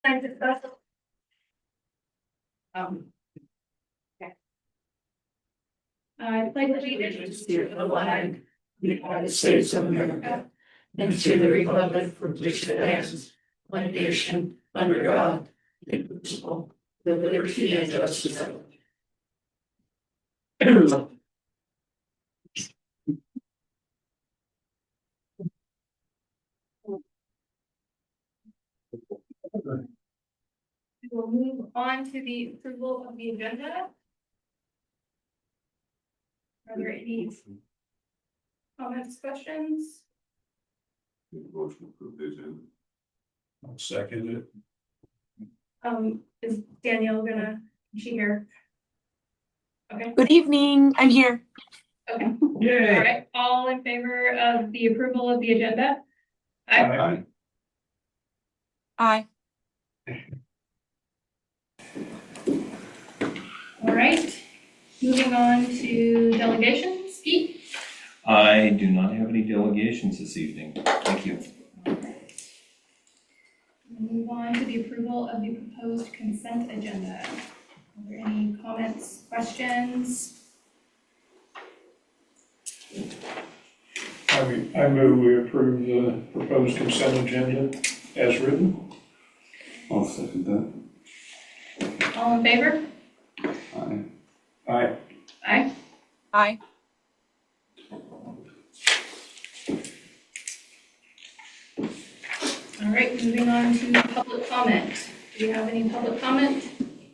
Time to discuss. Okay. I pledge allegiance to the flag of the United States of America and to the republic for which it stands, one nation, under God, indivisible, with liberty and justice. We'll move on to the approval of the agenda. Are there any comments, questions? Motion to approve the agenda. I'll second it. Is Danielle gonna, is she here? Okay, Good evening. I'm here. okay, all Yay. right, all in favor of the approval of the agenda? Aye. Aye. All right, moving on to delegations, Pete? I do not have any delegations this evening. Thank you. We'll move on to the approval of the proposed consent agenda. Are there any comments, questions? I move we approve the proposed consent agenda as written. I'll second that. All in favor? Aye. Aye. Aye. Aye. All right, moving on to public comment. Do you have any public comment?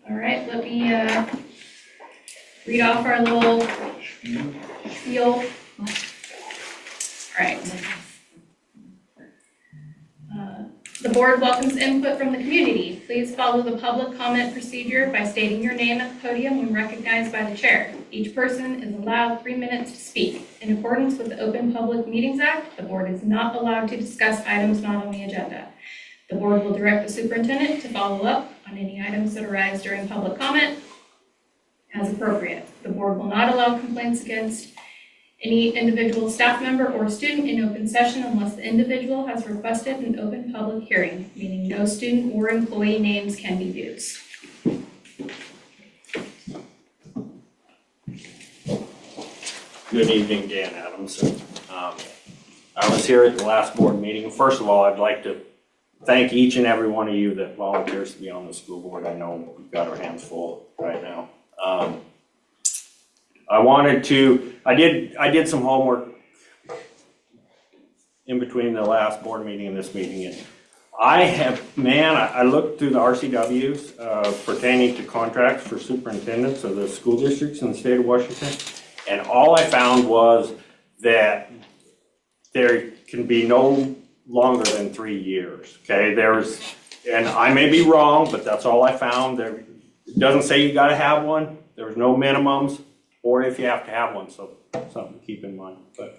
All right, let me read off our little spiel. All right. The board welcomes input from the community. Please follow the public comment procedure by stating your name at the podium when recognized by the chair. Each person is allowed 3 minutes to speak. In accordance with the Open Public Meetings Act, the board is not allowed to discuss items not on the agenda. The board will direct the superintendent to follow up on any items that arise during public comment as appropriate. The board will not allow complaints against any individual staff member or student in open session unless the individual has requested an open public hearing, meaning no student or employee names can be used. Good evening, Dan Adamson. I was here at the last board meeting. First of all, I'd like to thank each and every one of you that volunteers to be on the school board. I know we've got our hands full right now. I did some homework in between the last board meeting and this meeting. And I looked through the RCWs pertaining to contracts for superintendents of the school districts in the state of Washington. And all I found was that there can be no longer than 3 years, okay? And I may be wrong, but that's all I found. It doesn't say you gotta have one. There's no minimums, or if you have to have one, so something to keep in mind. But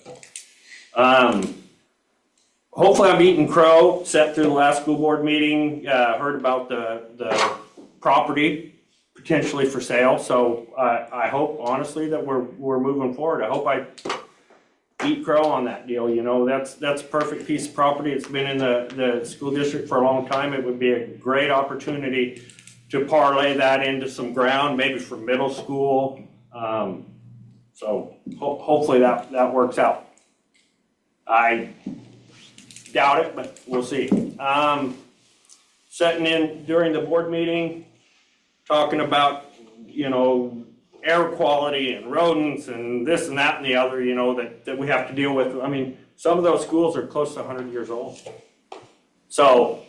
hopefully I'm eating crow. Sat through the last school board meeting, heard about the property potentially for sale. So I hope honestly that we're moving forward. I hope I eat crow on that deal. You know, that's a perfect piece of property. It's been in the school district for a long time. It would be a great opportunity to parlay that into some ground, maybe for middle school. So hopefully that works out. I doubt it, but we'll see. Sitting in during the board meeting, talking about, you know, air quality and rodents and this and that and the other, you know, that we have to deal with. I mean, some of those schools are close to 100 years old. So,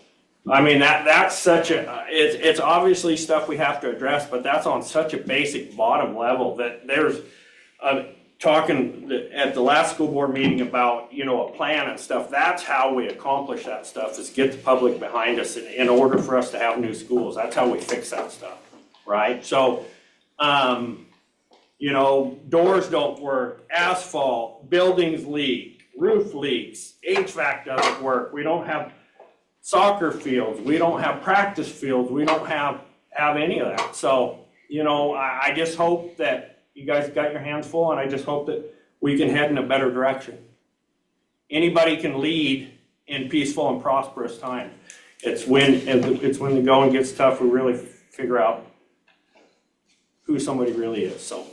I mean, that's such it's obviously stuff we have to address, but that's on such a basic bottom level that there's talking at the last school board meeting about, you know, a plan and stuff. That's how we accomplish that stuff, is get the public behind us in order for us to have new schools. That's how we fix that stuff, right? So, you know, doors don't work, asphalt, buildings leak, roof leaks, HVAC doesn't work. We don't have soccer fields. We don't have practice fields. We don't have any of that. So, you know, I just hope that you guys got your hands full, and I just hope that we can head in a better direction. Anybody can lead in peaceful and prosperous times. it's when the going gets tough, we really figure out who somebody really is, so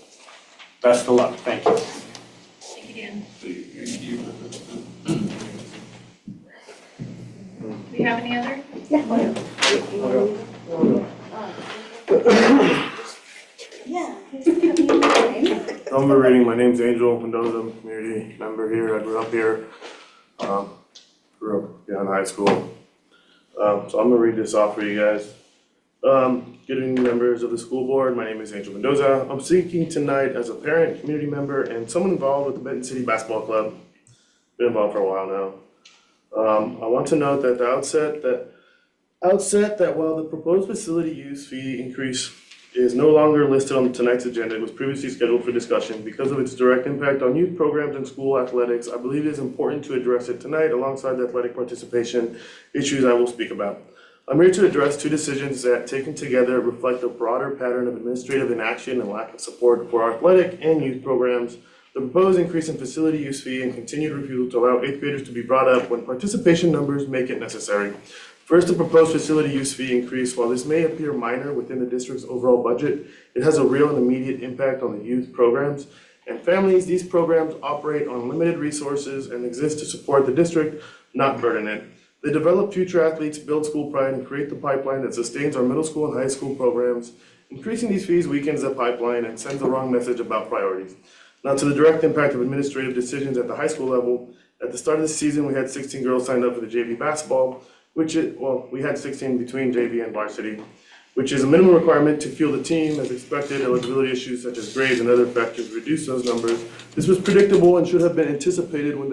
best of luck, thank you. Thank you, Dan. Thank you. Do you have any other? I'm reading. My name's Angel Mendoza, I'm a community member here. I grew up here. Grew up in high school. So I'm gonna read this off for you guys. Good evening, members of the school board. My name is Angel Mendoza. I'm speaking tonight as a parent, community member, and someone involved with the Benton City Basketball Club. Been involved for a while now. I want to note at the outset that while the proposed facility use fee increase is no longer listed on tonight's agenda, it was previously scheduled for discussion. Because of its direct impact on youth programs and school athletics, I believe it is important to address it tonight alongside the athletic participation issues I will speak about. I'm here to address two decisions that, taken together, reflect a broader pattern of administrative inaction and lack of support for our athletic and youth programs. The proposed increase in facility use fee and continued refusal to allow 8th graders to be brought up when participation numbers make it necessary. First, the proposed facility use fee increase, while this may appear minor within the district's overall budget, it has a real and immediate impact on the youth programs and families. These programs operate on limited resources and exist to support the district, not burden it. They develop future athletes, build school pride, and create the pipeline that sustains our middle school and high school programs. Increasing these fees weakens that pipeline and sends the wrong message about priorities. Now to the direct impact of administrative decisions at the high school level. At the start of the season, we had 16 girls signed up for the JV basketball, we had 16 between JV and varsity, which is a minimum requirement to field a team. As expected, eligibility issues such as grades and other factors reduced those numbers. This was predictable and should have been anticipated when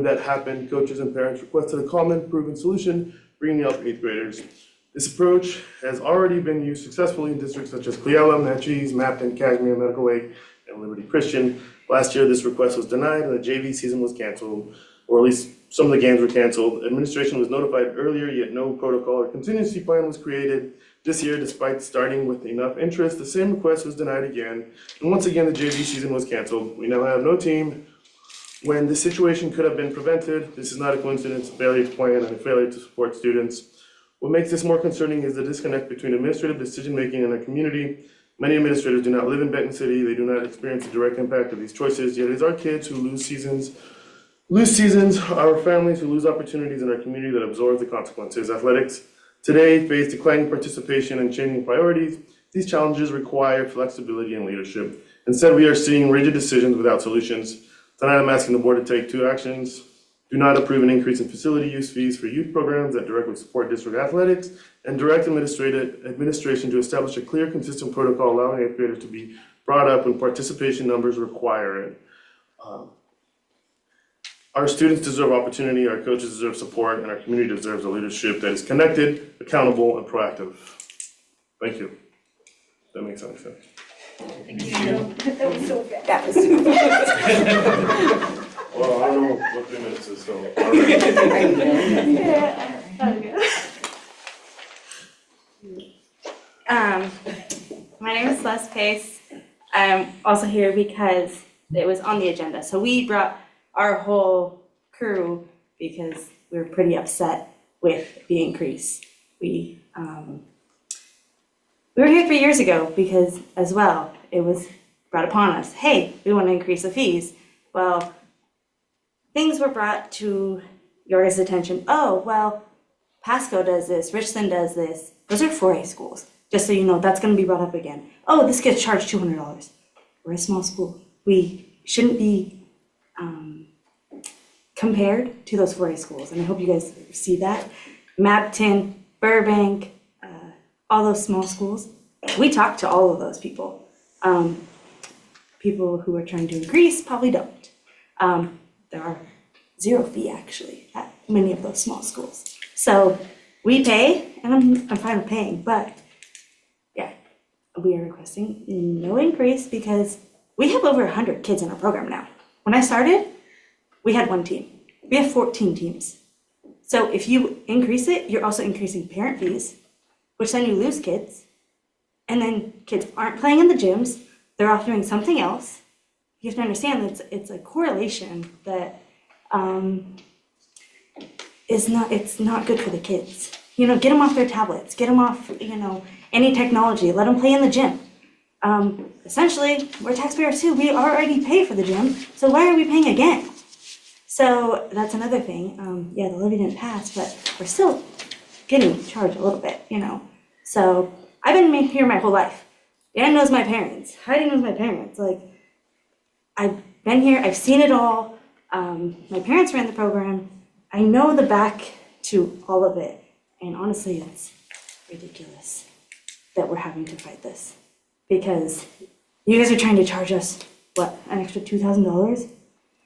that happened. Coaches and parents requested a common, proven solution, bringing up 8th graders. This approach has already been used successfully in districts such as Cle Elum, Natchez, Mapton, Cashmere, Medical Lake, and Liberty Christian. Last year, this request was denied and the JV season was canceled, or at least some of the games were canceled. Administration was notified earlier, yet no protocol or contingency plan was created. This year, despite starting with enough interest, the same request was denied again. And once again, the JV season was canceled. We now have no team. When this situation could have been prevented, this is not a coincidence, a failure to plan and a failure to support students. What makes this more concerning is the disconnect between administrative decision-making and our community. Many administrators do not live in Benton City. They do not experience the direct impact of these choices, yet it is our kids who lose seasons, our families who lose opportunities in our community that absorb the consequences. Athletics today face declining participation and changing priorities. These challenges require flexibility and leadership. Instead, we are seeing rigid decisions without solutions. Tonight, I'm asking the board to take two actions. Do not approve an increase in facility use fees for youth programs that directly support district athletics, and direct administration to establish a clear, consistent protocol allowing 8th graders to be brought up when participation numbers require it. Our students deserve opportunity, our coaches deserve support, and our community deserves a leadership that is connected, accountable, and proactive. Thank you. That makes any sense. Thank you, Angel. That was so fast. Well, I don't know what 3 minutes is, so. My name is Celeste Pace. I'm also here because it was on the agenda. So we brought our whole crew because we were pretty upset with the increase. We were here 3 years ago because as well, it was brought upon us, hey, we want to increase the fees. Well, things were brought to your guys' attention. Oh, well, Pasco does this, Richland does this. Those are 4A schools. Just so you know, that's going to be brought up again. Oh, this gets charged $200. We're a small school. We shouldn't be compared to those 4A schools. And I hope you guys see that. Mapton, Burbank, all those small schools. We talk to all of those people. People who are trying to increase probably don't. There are zero fee actually at many of those small schools. So we pay, and I'm fine with paying, but yeah, we are requesting no increase because we have over 100 kids in our program now. When I started, we had 1 team. We have 14 teams. So if you increase it, you're also increasing parent fees, which then you lose kids. And then kids aren't playing in the gyms, they're off doing something else. You have to understand that it's a correlation that it's not good for the kids. get them off their tablets, get them off, any technology, let them play in the gym. Essentially, we're taxpayers too. We already pay for the gym, so why are we paying again? So that's another thing. The levy didn't pass, but we're still getting charged a little bit, So I've been here my whole life. Dan knows my parents. Heidi knows my parents. Like, I've been here. I've seen it all. My parents ran the program. I know the back to all of it. And honestly, it's ridiculous that we're having to fight this. Because you guys are trying to charge us, an extra $2,000?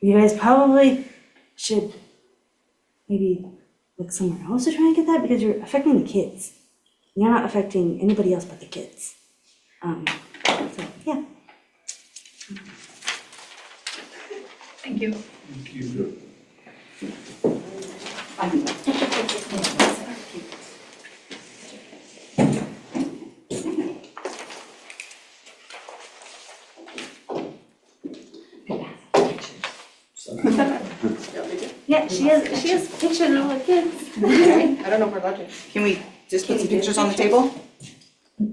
You guys probably should maybe look somewhere else to try and get that, because you're affecting the kids. You're not affecting anybody else but the kids. Yeah. Thank you. Thank you. Yeah, she has pictures of all the kids. I don't know if we're allowed to. Can we just put some pictures on the table?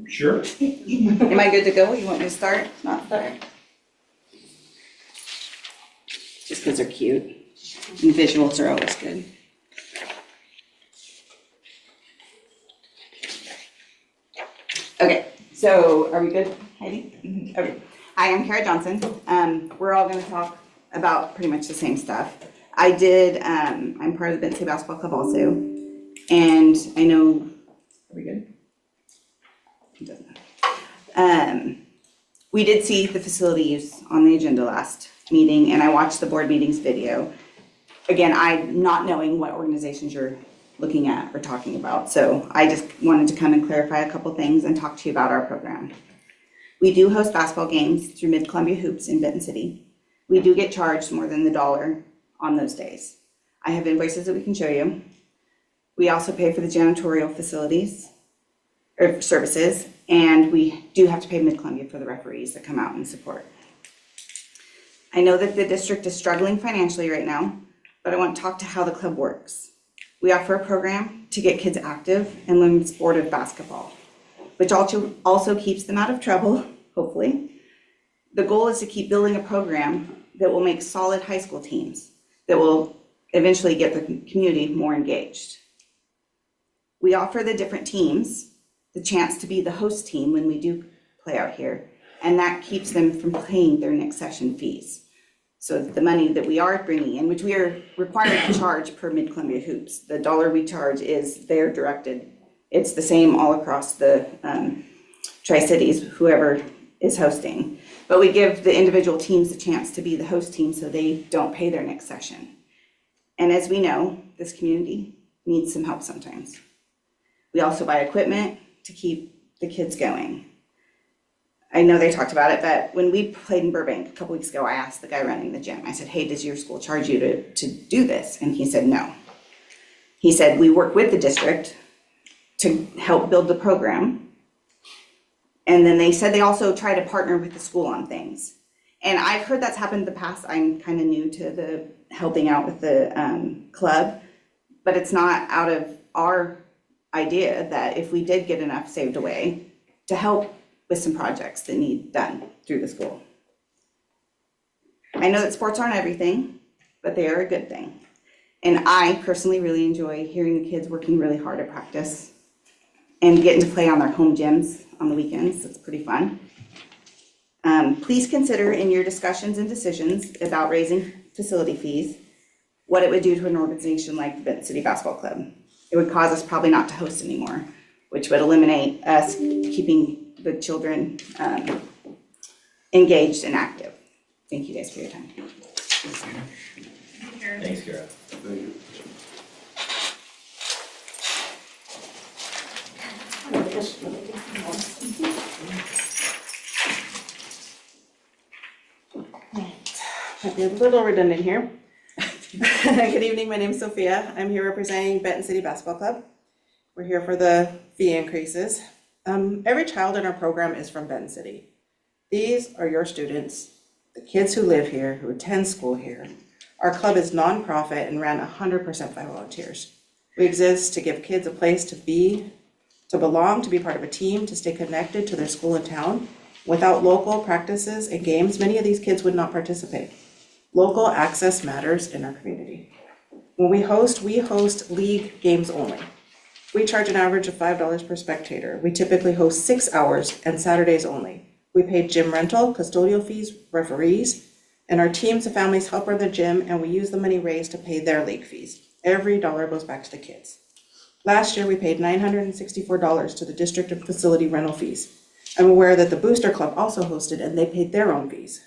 Sure. Am I good to go? You want me to start? Not start? Just because they're cute. And visuals are always good. Okay, so are we good, Heidi? Okay. Hi, I'm Kara Johnson. We're all gonna talk about pretty much the same stuff. I'm part of the Benton City Basketball Club also. And I know, are we good? It doesn't matter. We did see the facility use on the agenda last meeting, and I watched the board meetings video. Again, I'm not knowing what organizations you're looking at or talking about, so I just wanted to come and clarify a couple things and talk to you about our program. We do host basketball games through Mid-Columbia Hoops in Benton City. We do get charged more than the $1 on those days. I have invoices that we can show you. We also pay for the janitorial facilities or services, and we do have to pay Mid-Columbia for the referees that come out and support. I know that the district is struggling financially right now, but I want to talk to how the club works. We offer a program to get kids active and learn the sport of basketball, which also keeps them out of trouble, hopefully. The goal is to keep building a program that will make solid high school teams that will eventually get the community more engaged. We offer the different teams the chance to be the host team when we do play out here, and that keeps them from paying their next session fees. So the money that we are bringing in, which we are required to charge per Mid-Columbia Hoops, the $1 we charge is their directed. It's the same all across the Tri-Cities, whoever is hosting. But we give the individual teams the chance to be the host team so they don't pay their next session. And as we know, this community needs some help sometimes. We also buy equipment to keep the kids going. I know they talked about it, but when we played in Burbank a couple weeks ago, I asked the guy running the gym, I said, hey, does your school charge you to do this? And he said, no. He said, we work with the district to help build the program. And then they said they also try to partner with the school on things. And I've heard that's happened in the past. I'm kind of new to the helping out with the club, but it's not out of our idea that if we did get enough saved away to help with some projects that need done through the school. I know that sports aren't everything, but they are a good thing. And I personally really enjoy hearing the kids working really hard at practice and getting to play on their home gyms on the weekends. It's pretty fun. Please consider in your discussions and decisions about raising facility fees, what it would do to an organization like the Benton City Basketball Club. It would cause us probably not to host anymore, which would eliminate us keeping the children engaged and active. Thank you guys for your time. Thanks, Kara. Thank you. Might be a little redundant here. Good evening, my name is Sophia. I'm here representing Benton City Basketball Club. We're here for the fee increases. Every child in our program is from Benton City. These are your students, the kids who live here, who attend school here. Our club is nonprofit and ran 100% by volunteers. We exist to give kids a place to be, to belong, to be part of a team, to stay connected to their school and town. Without local practices and games, many of these kids would not participate. Local access matters in our community. When we host league games only. We charge an average of $5 per spectator. We typically host 6 hours and Saturdays only. We pay gym rental, custodial fees, referees, and our teams and families help run the gym, and we use the money raised to pay their league fees. Every dollar goes back to the kids. Last year, we paid $964 to the district and facility rental fees. I'm aware that the Booster Club also hosted, and they paid their own fees.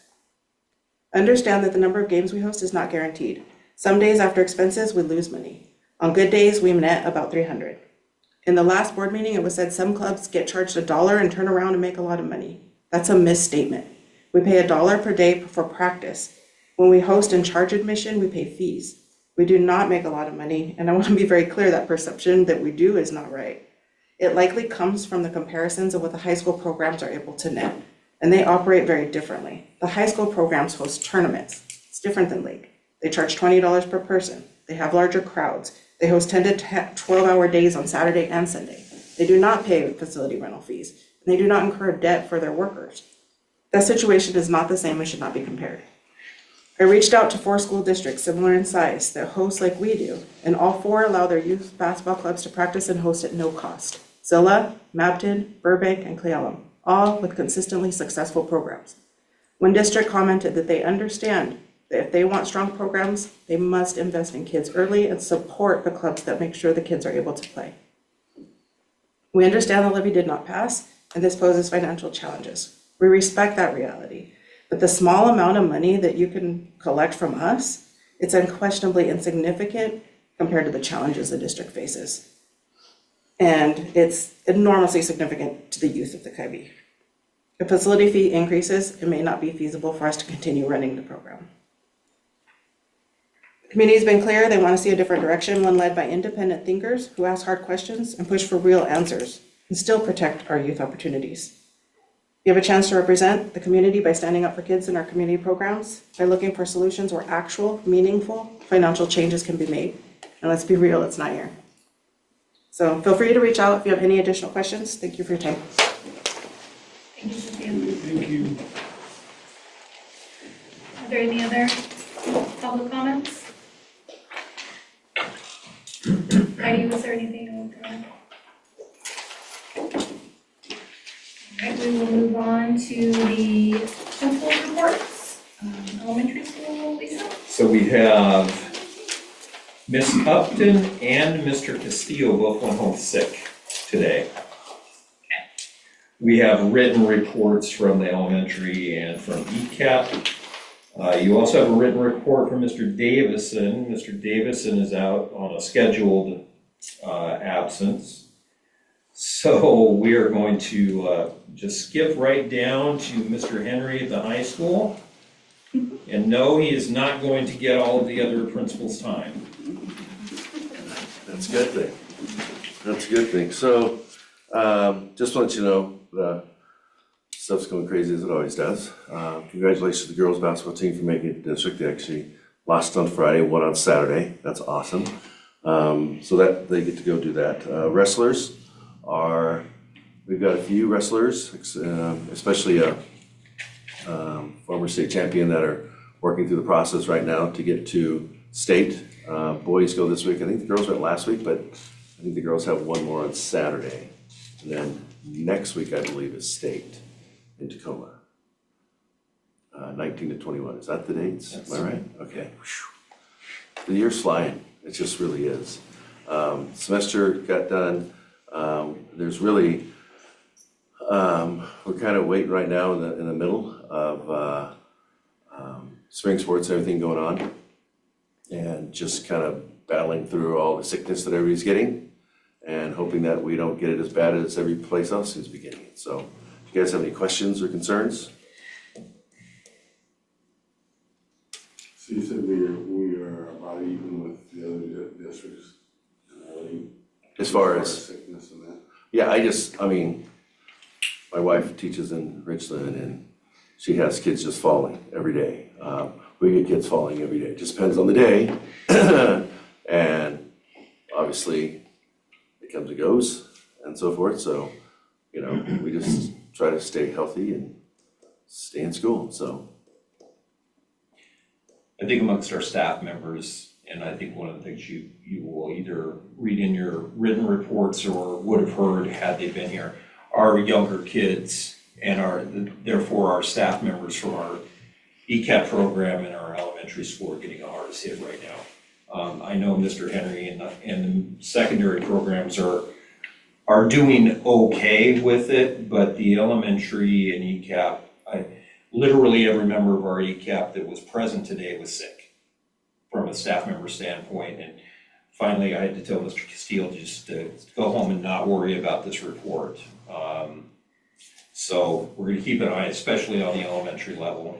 Understand that the number of games we host is not guaranteed. Some days after expenses, we lose money. On good days, we net about $300. In the last board meeting, it was said some clubs get charged $1 and turn around and make a lot of money. That's a misstatement. We pay $1 per day for practice. When we host and charge admission, we pay fees. We do not make a lot of money, and I want to be very clear that perception that we do is not right. It likely comes from the comparisons of what the high school programs are able to net, and they operate very differently. The high school programs host tournaments. It's different than league. They charge $20 per person. They have larger crowds. They host 10 to 12-hour days on Saturday and Sunday. They do not pay facility rental fees, and they do not incur debt for their workers. That situation is not the same and should not be compared. I reached out to 4 school districts similar in size that host like we do, and all 4 allow their youth basketball clubs to practice and host at no cost. Zilla, Mabton, Burbank, and Cle Elum, all with consistently successful programs. One district commented that they understand that if they want strong programs, they must invest in kids early and support the clubs that make sure the kids are able to play. We understand the levy did not pass, and this poses financial challenges. We respect that reality. But the small amount of money that you can collect from us, it's unquestionably insignificant compared to the challenges the district faces. And it's enormously significant to the youth of the Kybe. If facility fee increases, it may not be feasible for us to continue running the program. The community's been clear they want to see a different direction, one led by independent thinkers who ask hard questions and push for real answers and still protect our youth opportunities. You have a chance to represent the community by standing up for kids in our community programs, by looking for solutions where actual, meaningful financial changes can be made. And let's be real, it's not here. So feel free to reach out if you have any additional questions. Thank you for your time. Thank you, Cynthia. Thank you. Are there any other public comments? Heidi, was there anything you want to add? All right, we will move on to the principal reports. Elementary school, Lisa? So we have Miss Upton and Mr. Castillo both went home sick today. We have written reports from the elementary and from ECAP. You also have a written report from Mr. Davison. Mr. Davison is out on a scheduled absence. So we are going to just skip right down to Mr. Henry at the high school. And no, he is not going to get all of the other principals' time. That's a good thing. That's a good thing. So, just to let you know, the stuff's going crazy as it always does. Congratulations to the girls' basketball team for making it to district. They actually lost on Friday, won on Saturday. That's awesome. So that they get to go do that. Wrestlers we've got a few wrestlers, especially a former state champion that are working through the process right now to get to state. Boys go this week. I think the girls went last week, but I think the girls have one more on Saturday. And then next week, I believe, is state in Tacoma. 19 to 21. Is that the dates? Am I right? Okay. Whew. The year's flying. It just really is. Semester got done. There's really, we're kind of waiting right now in the middle of spring sports and everything going on, and just kind of battling through all the sickness that everybody's getting, and hoping that we don't get it as bad as every place else is getting it. So, if you guys have any questions or concerns? So you said we are about even with the other districts, As far as sickness and that. Yeah, I mean, my wife teaches in Richland, and she has kids just falling every day. We get kids falling every day. It just depends on the day. And obviously obviously, it comes and goes and so forth, so, you know, we just try to stay healthy and stay in school, so. I think amongst our staff members, and I think one of the things you will either read in your written reports or would have heard had they been here, our younger kids and therefore our staff members from our ECAT program in our elementary school are getting the hardest hit right now. I know Mr. Henry and the secondary programs are doing okay with it, but the elementary and ECAP, literally every member of our ECAP that was present today was sick from a staff member standpoint. And finally, I had to tell Mr. Castile just to go home and not worry about this report. So we're gonna keep an eye, especially on the elementary level.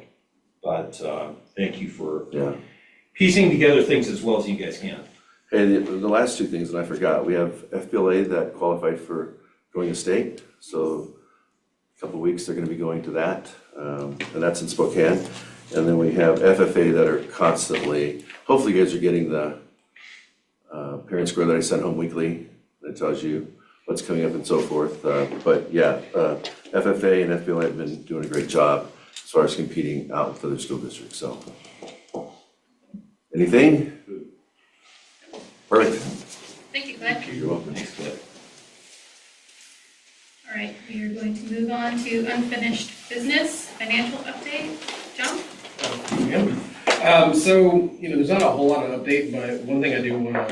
But thank you for piecing together things as well as you guys can. Hey, the last two things that I forgot, we have FBLA that qualified for going to state, so a couple of weeks they're gonna be going to that, and that's in Spokane. And then we have FFA that are constantly, hopefully you guys are getting the parent score that I send home weekly that tells you what's coming up and so forth. But yeah, FFA and FBLA have been doing a great job as far as competing out with other school districts, so. Anything? Perfect. Thank you, Glenn. You're welcome. Thanks, Cliff. All right, we are going to move on to unfinished business, financial update. John? So, there's not a whole lot of update, but one thing a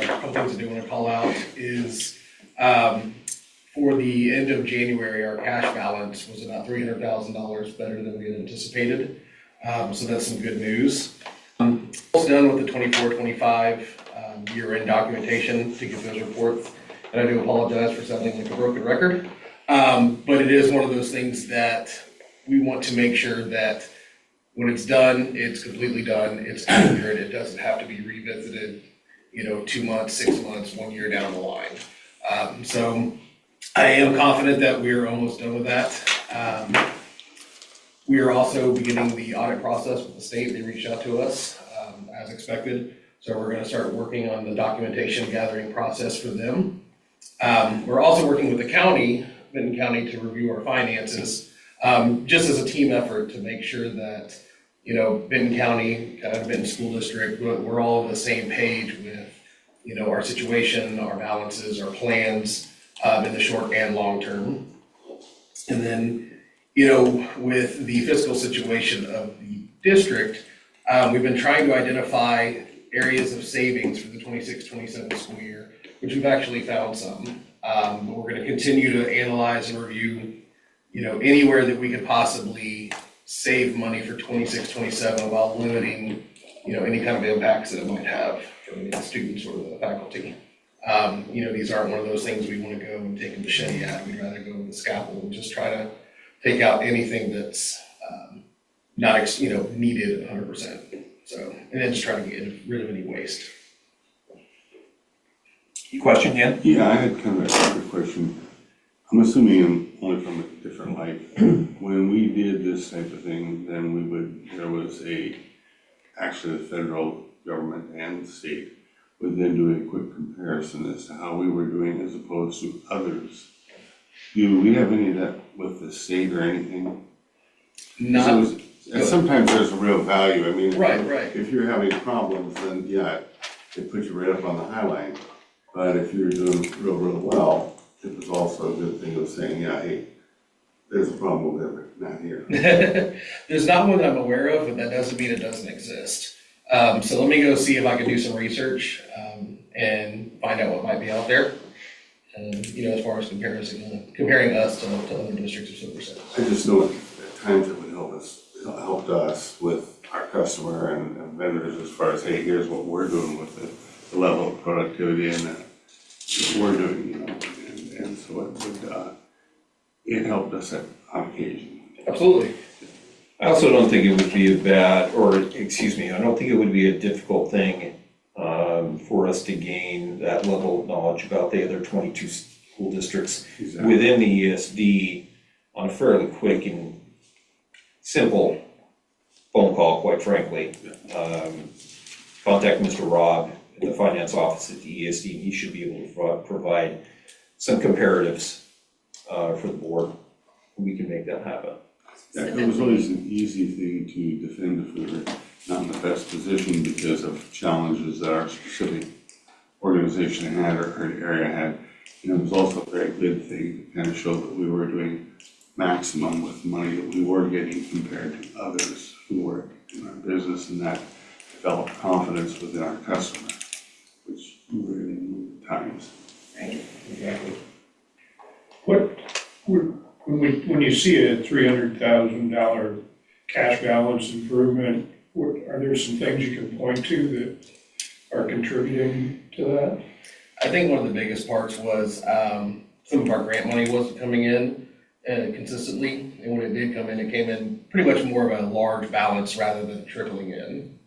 couple things I do want to call out is, for the end of January, our cash balance was about $300,000 better than we had anticipated. So that's some good news. Almost done with the 24-25 year-end documentation to get those reports. And I do apologize for sounding like a broken record. But it is one of those things that we want to make sure that when it's done, it's completely done, it's accurate, it doesn't have to be revisited, 2 months, 6 months, 1 year down the line. So I am confident that we are almost done with that. We are also beginning the audit process with the state. They reached out to us as expected. So we're gonna start working on the documentation gathering process for them. We're also working with the county, Benton County, to review our finances, just as a team effort to make sure that, Benton County, Benton School District, we're all on the same page with, our situation, our balances, our plans, in the short and long term. And then, with the fiscal situation of the district, we've been trying to identify areas of savings for the 26-27 school year, which we've actually found some. But we're gonna continue to analyze and review, anywhere that we could possibly save money for 26-27 while limiting, any kind of impacts that it might have for the students or the faculty. These aren't one of those things we wanna go and take a machete at. We'd rather go with the scalpel and just try to take out anything that's, not, needed 100%. So, and then just try to get rid of any waste. Question, Dan? Yeah, I had kind of a quick question. I'm assuming only from a different light. When we did this type of thing, then there was actually the federal government and the state would then do a quick comparison as to how we were doing as opposed to others. Do we have any of that with the state or anything? And sometimes there's a real value. I mean, Right. if you're having problems, then yeah, it puts you right up on the high line. But if you're doing real well, it was also a good thing of saying, yeah, hey, there's a problem with it, not here. There's not one that I'm aware of, but that doesn't mean it doesn't exist. So let me go see if I can do some research and find out what might be out there. As far as comparing us to other districts or so. I just know at times it would helped us with our customer and vendors as far as, hey, here's what we're doing with the level of productivity and that we're doing, and so it helped us on occasion. Absolutely. I also don't think it would be I don't think it would be a difficult thing for us to gain that level of knowledge about the other 22 school districts within the ESD on a fairly quick and simple phone call, quite frankly. Contact Mr. Rob in the finance office at the ESD, and he should be able to provide some comparatives for the board. We can make that happen. Yeah, it was always an easy thing to defend if we were not in the best position because of challenges that our specific organization had or area had. And it was also a very good thing to kind of show that we were doing maximum with money that we were getting compared to others who were in our business, and that developed confidence within our customer, which really moved times. Right. Exactly. When you see a $300,000 cash balance improvement, are there some things you can point to that are contributing to that? I think one of the biggest parts was, some of our grant money wasn't coming in consistently, and when it did come in, it came in pretty much more of a large balance rather than trickling in.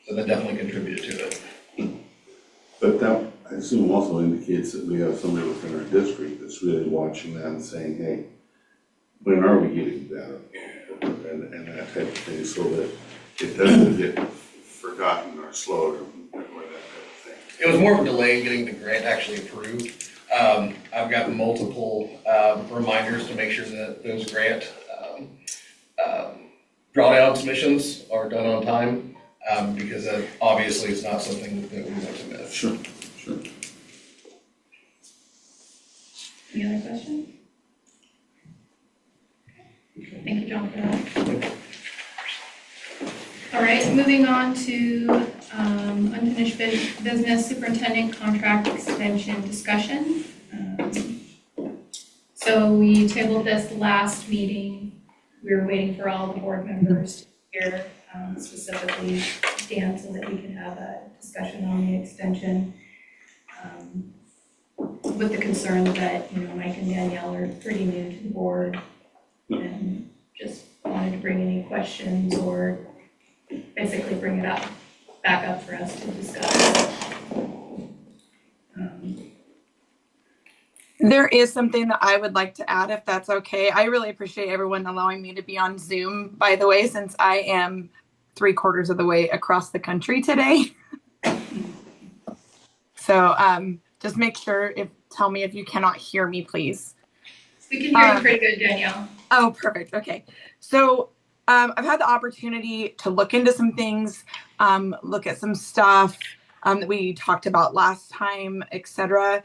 So that definitely contributed to it. But that, I assume, also indicates that we have somebody within our district that's really watching that and saying, hey, when are we getting better? And that type of thing, so that it doesn't get forgotten or slowed or that type of thing. It was more of a delay in getting the grant actually approved. I've got multiple reminders to make sure that those grant drawdown submissions are done on time, because that obviously is not something that we want to miss. Sure. Any other questions? Thank you, John, for that. All right, moving on to unfinished business superintendent contract extension discussion. So we tabled this last meeting. We were waiting for all the board members to hear, specifically Dan, so that we could have a discussion on the extension. With the concern that, Mike and Danielle are pretty new to the board and just wanted to bring any questions or basically bring it back up for us to discuss. There is something that I would like to add, if that's okay. I really appreciate everyone allowing me to be on Zoom, by the way, since I am 3/4 of the way across the country today. So just make sure, tell me if you cannot hear me, please. We can hear you pretty good, Danielle. Oh, perfect. Okay. So I've had the opportunity to look into some things, look at some stuff that we talked about last time, etc.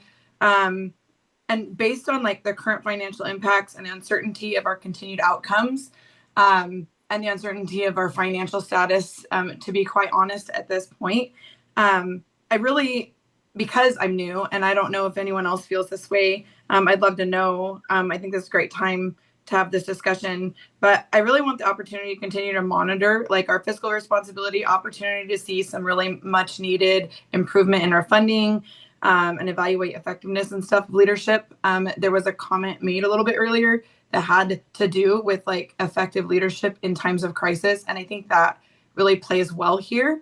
And based on like the current financial impacts and the uncertainty of our continued outcomes, and the uncertainty of our financial status, to be quite honest at this point, I really, because I'm new and I don't know if anyone else feels this way, I'd love to know. I think this is a great time to have this discussion, but I really want the opportunity to continue to monitor like our fiscal responsibility, opportunity to see some really much needed improvement in our funding, and evaluate effectiveness and stuff of leadership. There was a comment made a little bit earlier that had to do with like effective leadership in times of crisis. And I think that really plays well here.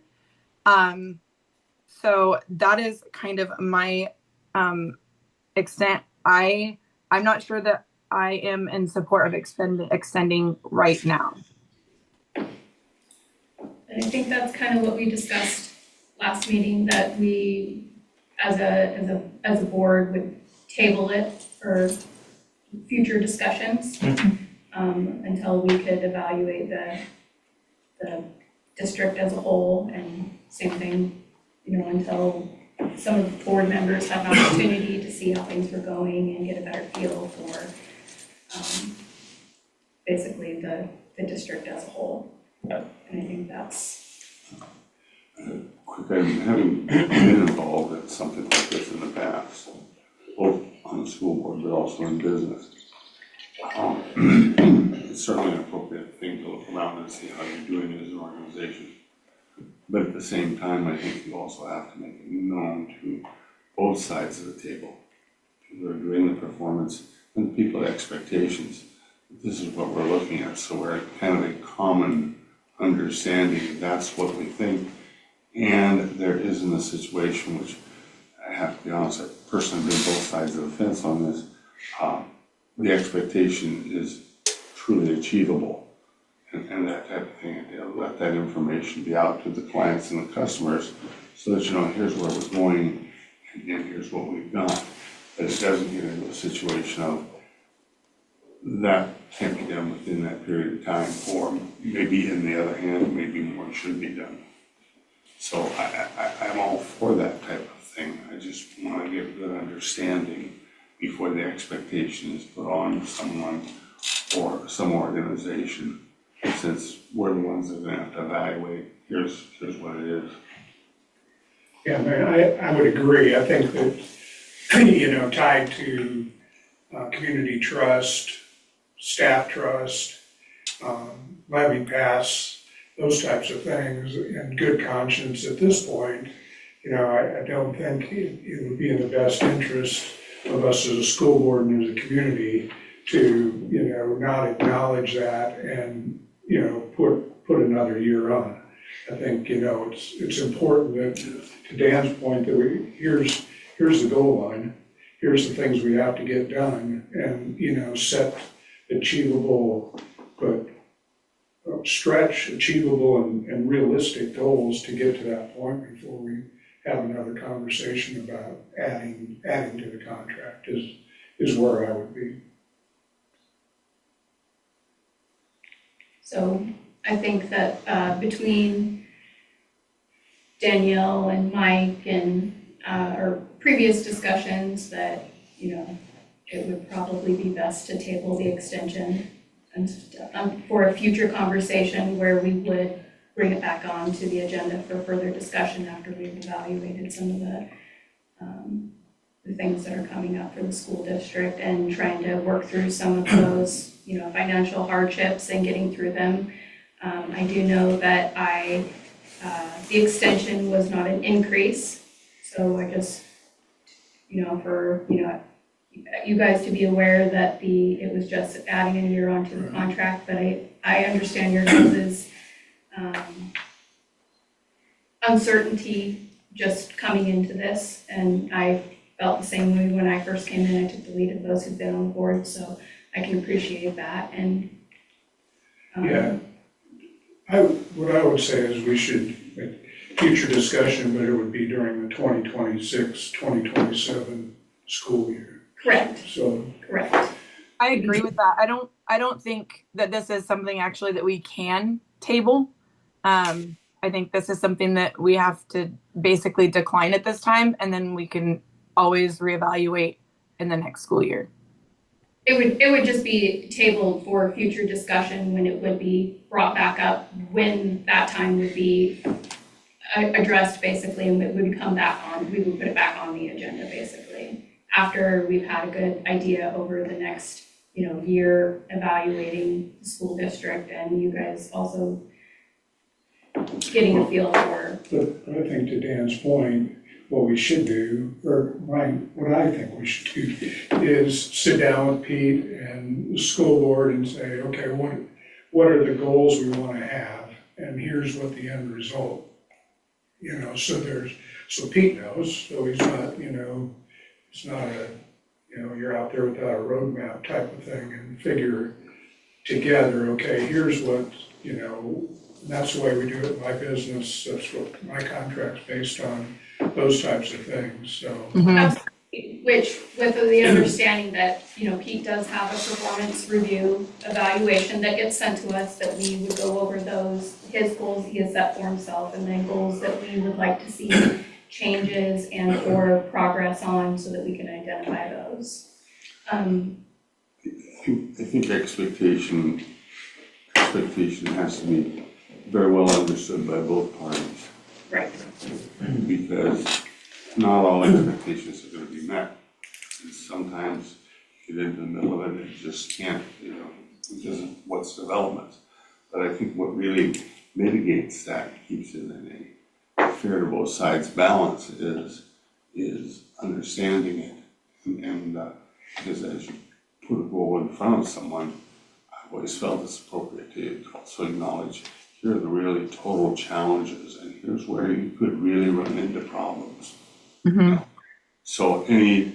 So that is kind of my extent. I'm not sure that I am in support of extending right now. And I think that's kind of what we discussed last meeting, that we, as a board, would table it for future discussions until we could evaluate the district as a whole, and same thing, until some of the board members have an opportunity to see how things were going and get a better feel for basically the district as a whole. And I think that's Quick item, having been involved in something like this in the past, both on the school board but also in business, it's certainly an appropriate thing to look around and see how you're doing as an organization. But at the same time, I think you also have to make it known to both sides of the table, people who are doing the performance and people expectations. This is what we're looking at, so we're kind of a common understanding that's what we think. And there isn't a situation, which I have to be honest, I personally been both sides of the fence on this. The expectation is truly achievable, and that type of thing. Let that information be out to the clients and the customers so that you know, here's where we're going, and here's what we've got. But it doesn't get into a situation of that can't be done within that period of time, or maybe in the other hand, maybe more should be done. So I'm all for that type of thing. I just want to get a good understanding before the expectation is put on someone or some organization, since we're the ones that are gonna have to evaluate, here's what it is. Yeah, I would agree. I think that, tied to community trust, staff trust, levy pass, those types of things, and good conscience at this point, I don't think it would be in the best interest of us as a school board and as a community to, not acknowledge that and, put another year on. I think, it's important that, to Dan's point, that here's the goal line, here's the things we have to get done, and, set achievable, but stretch achievable and realistic goals to get to that point before we have another conversation about adding to the contract is where I would be. So I think that between Danielle and Mike and our previous discussions that, it would probably be best to table the extension and for a future conversation where we would bring it back on to the agenda for further discussion after we've evaluated some of the things that are coming up for the school district and trying to work through some of those, financial hardships and getting through them. I do know that the extension was not an increase, so I just, for, you guys to be aware that it was just adding a year onto the contract, but I understand your guys' uncertainty just coming into this, and I felt the same way when I first came in. I took the lead of those who've been on board, so I can appreciate that, and Yeah. What I would say is we should, future discussion, but it would be during the 2026, 2027 school year. correct, So, correct. I agree with that. I don't think that this is something actually that we can table. I think this is something that we have to basically decline at this time, and then we can always reevaluate in the next school year. It would just be tabled for future discussion when it would be brought back up, when that time would be addressed basically, and it would come back on, we would put it back on the agenda basically. After we've had a good idea over the next, year evaluating the school district and you guys also getting a feel for. but I think to Dan's point, what we should do, or what I think we should do, is sit down with Pete and the school board and say, okay, what are the goals we want to have, and here's what the end result. So Pete knows, so he's not, it's not a, you're out there without a roadmap type of thing, and figure together, okay, here's what, that's the way we do it in my business, that's what my contract's based on, those types of things, so. Absolutely. Which, with the understanding that, Pete does have a performance review evaluation that gets sent to us, that we would go over his goals he has set for himself, and then goals that we would like to see changes and or progress on so that we can identify those. I think expectation has to be very well understood by both parties. Right. Because not all expectations are gonna be met. And sometimes you get into the middle of it and it just can't, because of what's development. But I think what really mitigates that, keeps it in a fair to both sides balance is understanding it. And because as you put a goal in front of someone, I've always felt it's appropriate to also acknowledge, here are the really total challenges, and here's where you could really run into problems. Mm-hmm. So any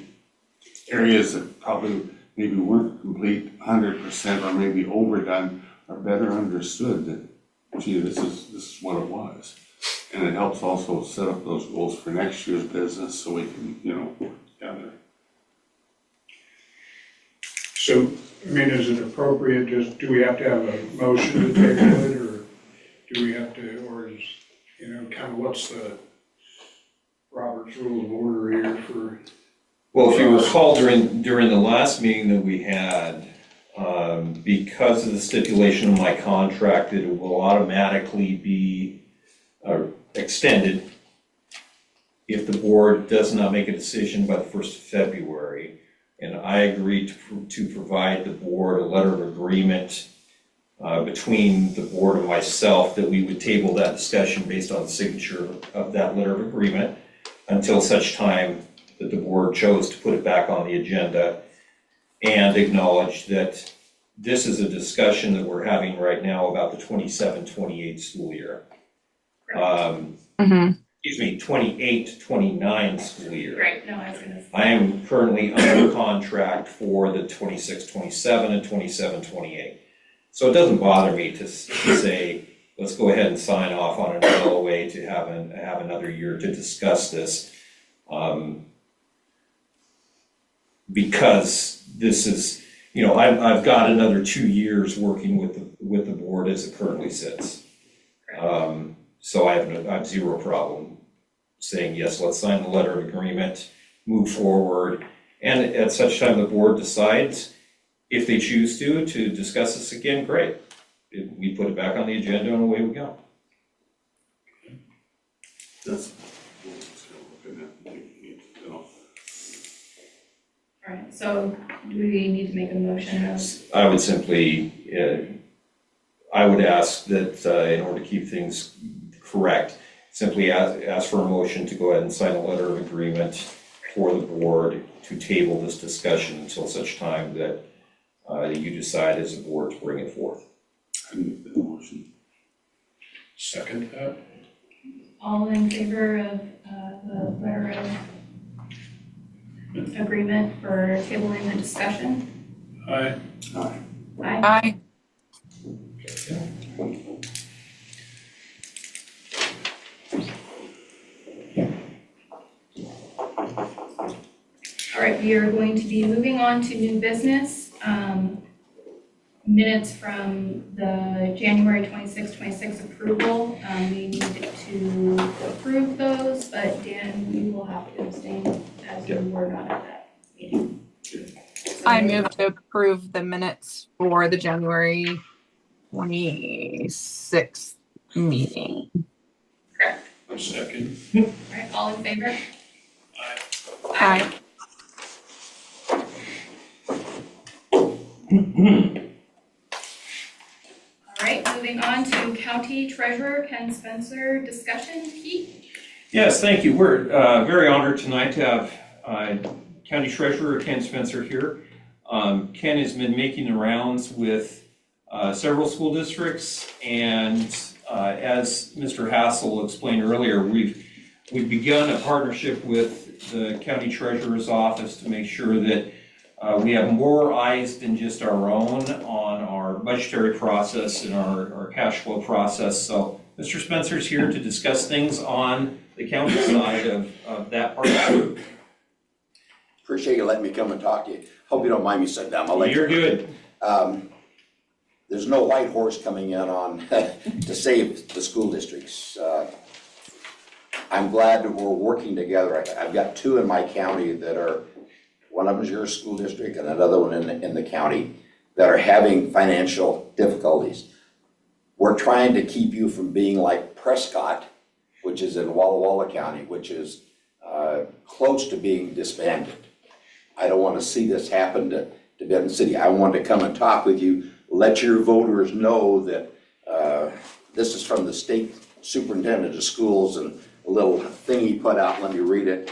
areas that probably maybe weren't complete 100% or maybe overdone are better understood that, gee, this is what it was. And it helps also set up those goals for next year's business so we can, gather. So, I mean, is it appropriate, do we have to have a motion to table it, or do we have to, or is, kind of what's the Robert's Rule of Order here for? Well, if you recall during the last meeting that we had, because of the stipulation of my contract, it will automatically be extended if the board does not make a decision by the 1st of February. And I agreed to provide the board a letter of agreement between the board and myself that we would table that discussion based on the signature of that letter of agreement until such time that the board chose to put it back on the agenda and acknowledge that this is a discussion that we're having right now about the 27-28 school year. Excuse me, 28-29 school year. Right, no, I was gonna say. I am currently under contract for the 26-27 and 27-28. So it doesn't bother me to say, let's go ahead and sign off on an LOA to have another year to discuss this. Because this is, I've got another 2 years working with the board as it currently sits. So I have zero problem saying, yes, let's sign the letter of agreement, move forward. And at such time the board decides, if they choose to discuss this again, great. We put it back on the agenda and away we go. That's what we're looking at. All right, so do we need to make a motion of? I would simply, I would ask that in order to keep things correct, simply ask for a motion to go ahead and sign a letter of agreement for the board to table this discussion until such time that you decide as a board to bring it forth. I make that motion. Second that. All in favor of the letter of agreement for tabling the discussion? Aye. Aye. Aye. All right, we are going to be moving on to new business. Minutes from the January 26 approval. We need to approve those, but Dan, you will have to abstain as you were not at that meeting. I move to approve the minutes for the January 26th meeting. Correct. A second. All right, all in favor? Aye. All right, moving on to County Treasurer Ken Spencer discussion. Pete? Yes, thank you. We're very honored tonight to have County Treasurer Ken Spencer here. Ken has been making the rounds with several school districts, and as Mr. Hassel explained earlier, we've begun a partnership with the County Treasurer's Office to make sure that we have more eyes than just our own on our budgetary process and our cash flow process. So Mr. Spencer's here to discuss things on the county side of that partnership. Appreciate you letting me come and talk to you. Hope you don't mind me sitting down. I'll let you. You're good. There's no white horse coming in on to save the school districts. I'm glad that we're working together. I've got two in my county that are, one of them is your school district and another one in the county that are having financial difficulties. We're trying to keep you from being like Prescott, which is in Walla Walla County, which is close to being disbanded. I don't want to see this happen to Benton City. I want to come and talk with you, let your voters know that this is from the state superintendent of schools, and a little thing he put out, let me read it.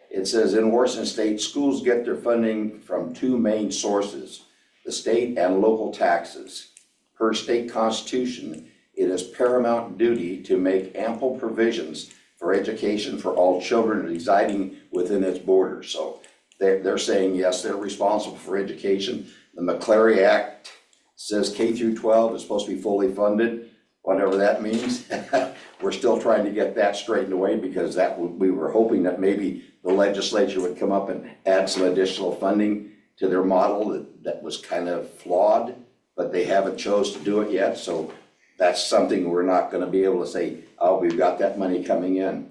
It says, in Washington State, schools get their funding from two main sources, the state and local taxes. Per state constitution, it is paramount duty to make ample provisions for education for all children residing within its borders. So they're saying, yes, they're responsible for education. The McCleary Act says K through 12 is supposed to be fully funded, whatever that means. we're still trying to get that straightened away because we were hoping that maybe the legislature would come up and add some additional funding to their model that was kind of flawed, but they haven't chose to do it yet. So that's something we're not gonna be able to say, oh, we've got that money coming in.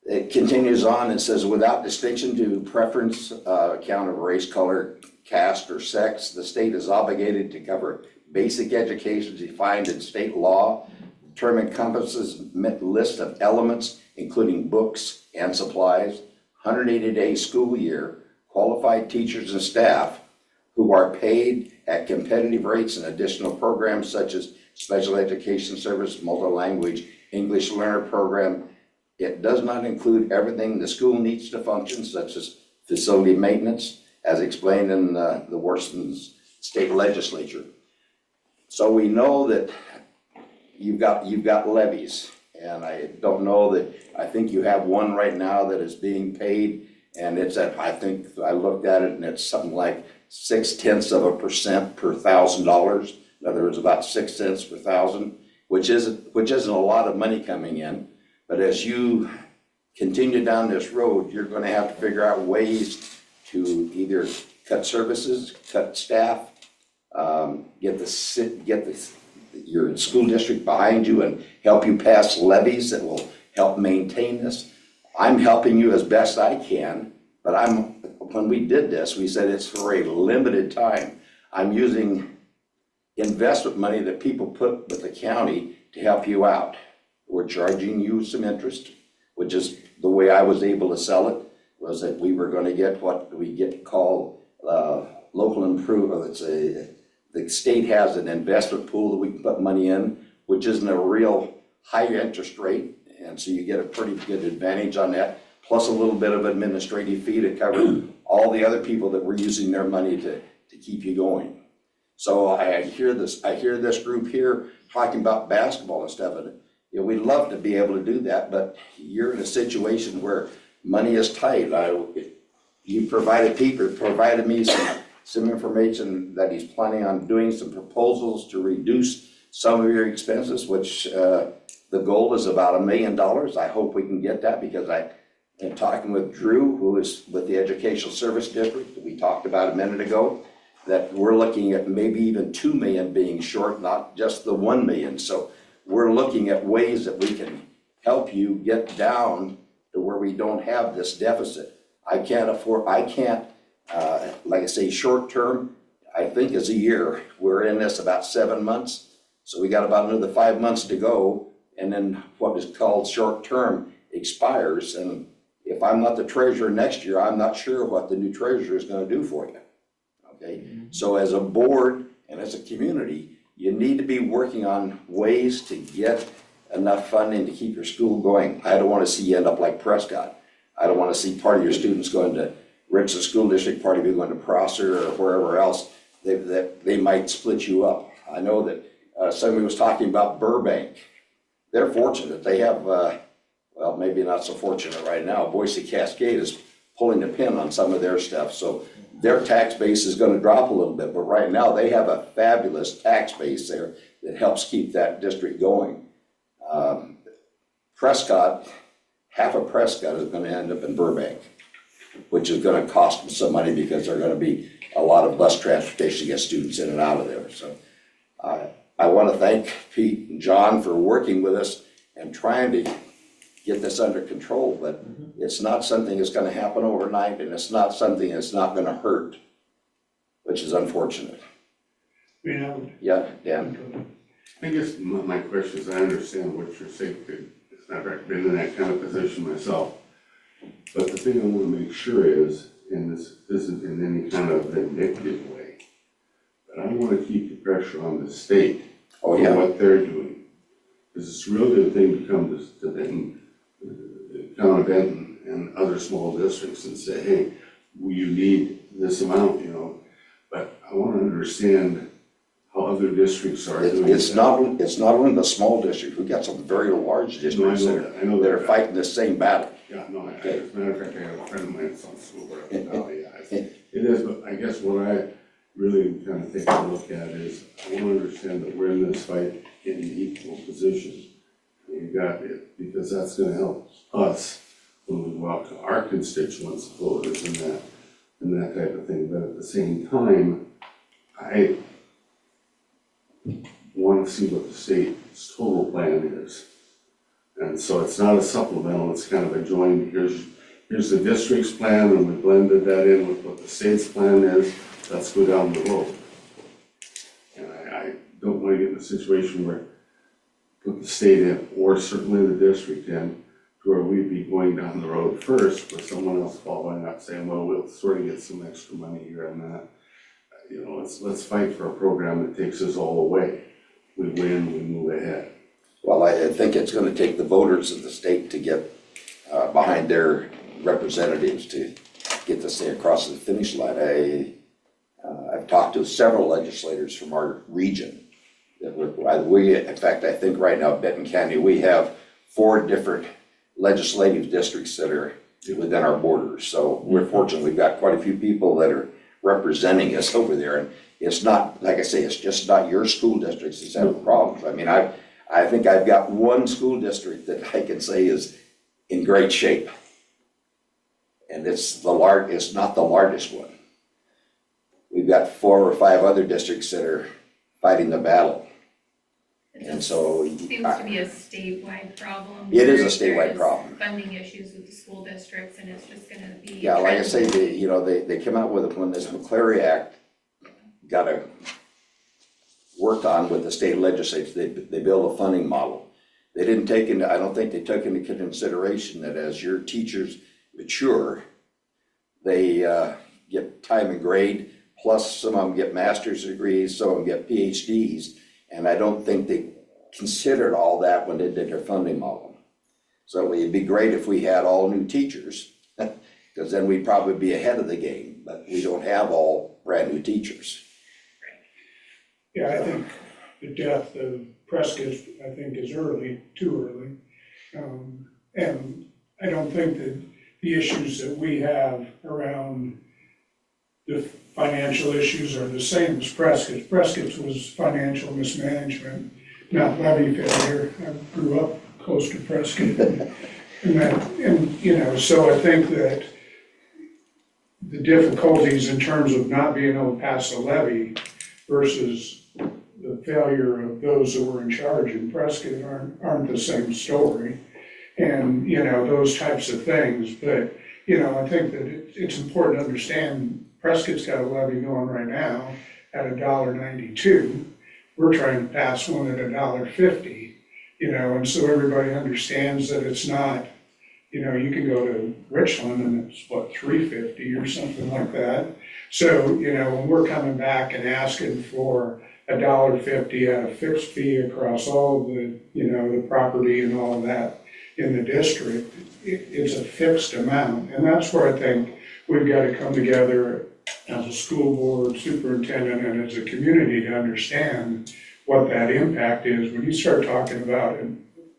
It continues on and says, without distinction to preference, account of race, color, caste, or sex, the state is obligated to cover basic education defined in state law. The term encompasses a list of elements, including books and supplies, 180-day school year, qualified teachers and staff who are paid at competitive rates and additional programs such as special education service, multi-language, English learner program. It does not include everything the school needs to function, such as facility maintenance, as explained in the Washington State Legislature. So we know that you've got levies, and I don't know that, I think you have one right now that is being paid, and it's at, I think, I looked at it, and it's something like 0.6% per $1,000. In other words, about 6 cents per thousand, which isn't a lot of money coming in. But as you continue down this road, you're gonna have to figure out ways to either cut services, cut staff, get your school district behind you and help you pass levies that will help maintain this. I'm helping you as best I can, but when we did this, we said it's for a limited time. I'm using investment money that people put with the county to help you out. We're charging you some interest, which is the way I was able to sell it, was that we were gonna get what we get called local improvement. The state has an investment pool that we can put money in, which isn't a real high interest rate. And so you get a pretty good advantage on that, plus a little bit of administrative fee to cover all the other people that were using their money to keep you going. So I hear this group here talking about basketball and stuff, and we'd love to be able to do that, but you're in a situation where money is tight. You provided me some information that he's planning on doing some proposals to reduce some of your expenses, which the goal is about $1 million. I hope we can get that because I am talking with Drew, who is with the Educational Service District that we talked about a minute ago, that we're looking at maybe even 2 million being short, not just the 1 million. So we're looking at ways that we can help you get down to where we don't have this deficit. like I say, short term, I think is a year. We're in this about 7 months. So we got about another 5 months to go. And then what is called short term expires. And if I'm not the treasurer next year, I'm not sure what the new treasurer is going to do for you. Okay. So as a board and as a community, you need to be working on ways to get enough funding to keep your school going. I don't want to see you end up like Prescott. I don't want to see part of your students going to Richland School District, part of you going to Prosser or wherever else. They might split you up. I know that somebody was talking about Burbank. They're fortunate. They have, well, maybe not so fortunate right now. Boise Cascade is pulling the pin on some of their stuff. So their tax base is going to drop a little bit. But right now they have a fabulous tax base there that helps keep that district going. Prescott, half of Prescott is going to end up in Burbank, which is going to cost them some money because there are going to be a lot of bus transportation to get students in and out of there. So I want to thank Pete and John for working with us and trying to get this under control, but it's not something that's going to happen overnight, and it's not something that's not going to hurt, which is unfortunate. Yeah, Dan. I guess my question is, I understand what you're saying, it's not right, been in that kind of position myself. But the thing I want to make sure is, and this isn't in any kind of vindictive way, but I want to keep the pressure on the state for what they're doing. Because it's a real good thing to come to Benton, town of Benton and other small districts and say, hey, you need this amount, you know. But I want to understand how other districts are doing. It's not only the small district. We've got some very large districts that are fighting the same battle. Yeah, no, as a matter of fact, I have a friend of mine that's on school board up in Valley. It is, but I guess what I really kind of take a look at is, I want to understand that we're in this fight in equal position. we got it, because that's gonna help us when we go out to our constituents, voters and that type of thing, but at the same time, I wanna see what the state's total plan is. And so it's not a supplemental, it's kind of a joint, here's the district's plan, and we blended that in with what the state's plan is, let's go down the road. And I don't wanna get in a situation where put the state in, or certainly the district in, to where we'd be going down the road first, with someone else following up saying, well, we'll sort of get some extra money here and that. You know, let's fight for a program that takes us all the way. We win, we move ahead. Well, I think it's gonna take the voters of the state to get behind their representatives to get this thing across the finish line. I've talked to several legislators from our region. We, in fact, I think right now, Benton County, we have 4 different legislative districts that are within our borders. So we're fortunate, we've got quite a few people that are representing us over there. And it's not, like I say, it's just not your school districts that's having problems. I mean, I think I've got one school district that I can say is in great shape. And it's not the largest one. We've got 4 or 5 other districts that are fighting the battle. And so. It seems to be a statewide problem. It is a statewide There's problem. funding issues with the school districts, and it's just gonna be. Yeah, like I say, they came out with, when this McCleary Act got worked on with the state legislatures, they built a funding model. They didn't take into, I don't think they took into consideration that as your teachers mature, they get time and grade, plus some of them get master's degrees, some of them get PhDs. And I don't think they considered all that when they did their funding model. So it'd be great if we had all new teachers, because then we'd probably be ahead of the game, but we don't have all brand new teachers. Yeah, I think the death of Prescott, I think, is too early. And I don't think that the issues that we have around the financial issues are the same as Prescott's. Prescott's was financial mismanagement, not levy failure. I grew up close to Prescott. So I think that the difficulties in terms of not being able to pass a levy versus the failure of those that were in charge in Prescott aren't the same story. And, those types of things. But, I think that it's important to understand Prescott's got a levy going right now at $1.92. We're trying to pass one at $1.50, and so everybody understands that it's not, you can go to Richland and it's $3.50 or something like that. So, when we're coming back and asking for $1.50 at a fixed fee across all the, the property and all of that in the district, it's a fixed amount. And that's where I think we've got to come together as a school board, superintendent, and as a community to understand what that impact is. When you start talking about it,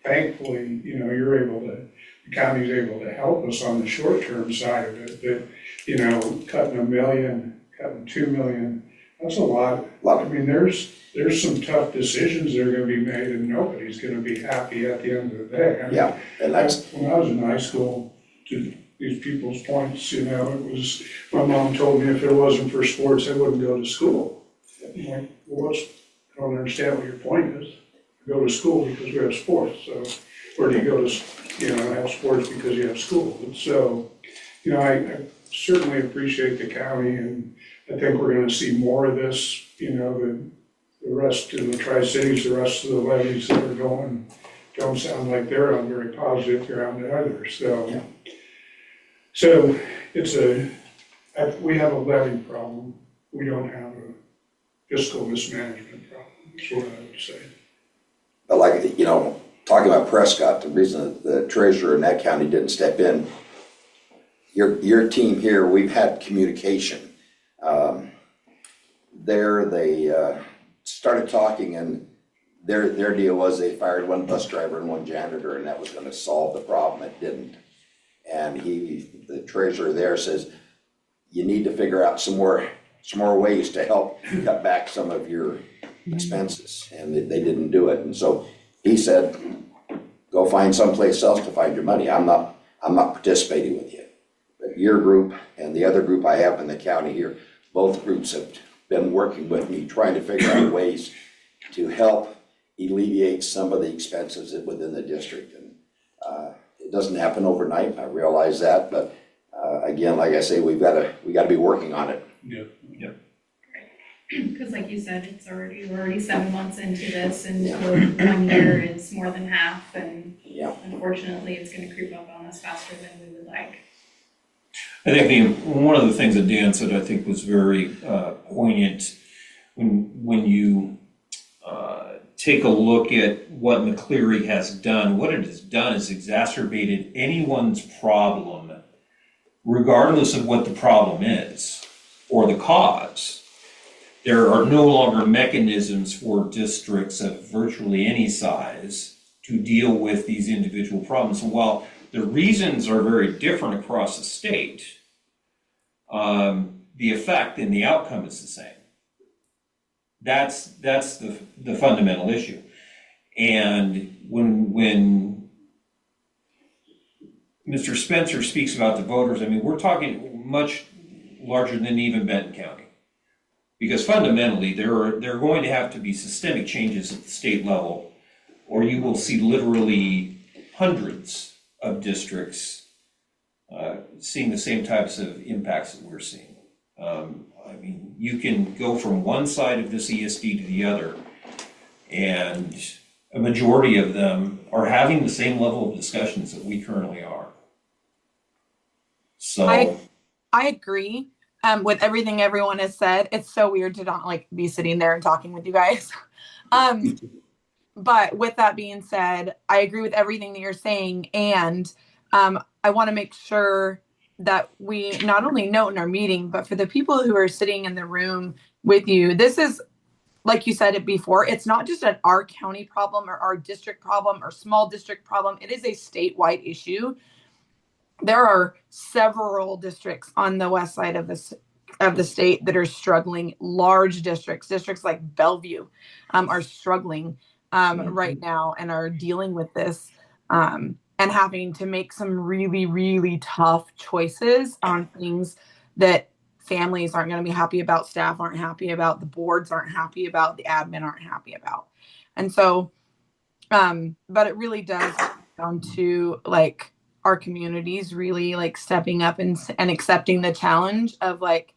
thankfully, the county's able to help us on the short-term side of it, but, cutting $1 million, cutting $2 million, that's a lot. I mean, there's some tough decisions that are gonna be made, and nobody's gonna be happy at the end of the day. I mean, Yeah, and that's, when I was in high school, to these people's points, it was, my mom told me if it wasn't for sports, I wouldn't go to school. I'm like, well, I don't understand what your point is. I go to school because we have sports, so, or do you go to, have sports because you have school? And so, I certainly appreciate the county, and I think we're gonna see more of this, the rest of the Tri-Cities, the rest of the levies that are going, don't sound like they're on very positive ground either, so. Yeah. So we have a levy problem, we don't have a fiscal mismanagement problem, is what I would say. but like, talking about Prescott, the reason the treasurer in that county didn't step in, your team here, we've had communication. They started talking, and their deal was they fired one bus driver and one janitor, and that was gonna solve the problem. It didn't. And the treasurer there says, you need to figure out some more ways to help cut back some of your expenses, and they didn't do it. And so he said, go go find someplace else to find your money. I'm not participating with you. But your group and the other group I have in the county here, both groups have been working with me, trying to figure out ways to help alleviate some of the expenses within the district. And it doesn't happen overnight, I realize that, but again, like I say, we gotta be working on it. Because like you said, we're already 7 months into this, and 1 year is more than half, and Yeah. unfortunately, it's gonna creep up on us faster than we would like. I think one of the things that Dan said, I think, was very poignant when you take a look at what McCleary has done. What it has done is exacerbated anyone's problem, regardless of what the problem is or the cause. There are no longer mechanisms for districts of virtually any size to deal with these individual problems. And while the reasons are very different across the state, the effect and the outcome is the same. That's the fundamental issue. And when Mr. Spencer speaks about the voters, I mean, we're talking much larger than even Benton County. Because fundamentally, there are going to have to be systemic changes at the state level, or you will see literally hundreds of districts seeing the same types of impacts that we're seeing. I mean, you can go from one side of this ESD to the other, and a majority of them are having the same level of discussions that we currently are. So I agree with everything everyone has said. It's so weird to not like be sitting there and talking with you guys. But with that being said, I agree with everything that you're saying, and I want to make sure that we not only note in our meeting, but for the people who are sitting in the room with you, this is, like you said it before, it's not just an our county problem or our district problem or small district problem. It is a statewide issue. There are several districts on the west side of the state that are struggling. Large districts like Bellevue are struggling right now and are dealing with this and having to make some really, really tough choices on things that families aren't going to be happy about, staff aren't happy about, the boards aren't happy about, the admin aren't happy about. And so, but it really does come down to like our communities really like stepping up and accepting the challenge of like,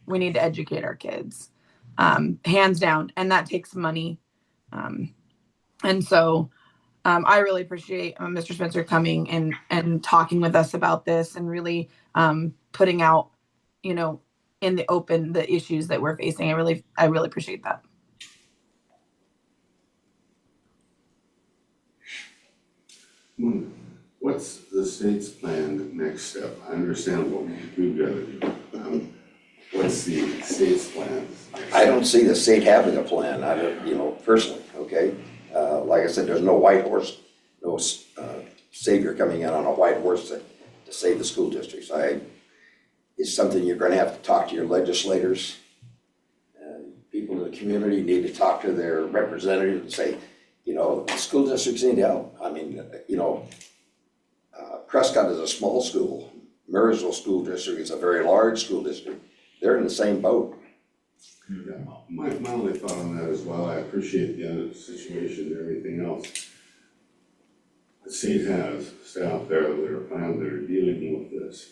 we need to educate our kids, hands down. And that takes money. And so I really appreciate Mr. Spencer coming and talking with us about this and really putting out, you know, in the open, the issues that we're facing. I really appreciate that. What's the state's plan next step? I understand what we've got to do. What's the state's plan? I don't see the state having a plan, I don't, personally, okay? Like I said, there's no white horse, no savior coming in on a white horse to save the school districts. It's something you're gonna have to talk to your legislators. People in the community need to talk to their representatives and say, the school districts need help. I mean, Prescott is a small school. Marysville School District is a very large school district. They're in the same boat. Yeah, my only thought on that as well, I appreciate the other situation and everything else. The state has staff there that are planned that are dealing with this.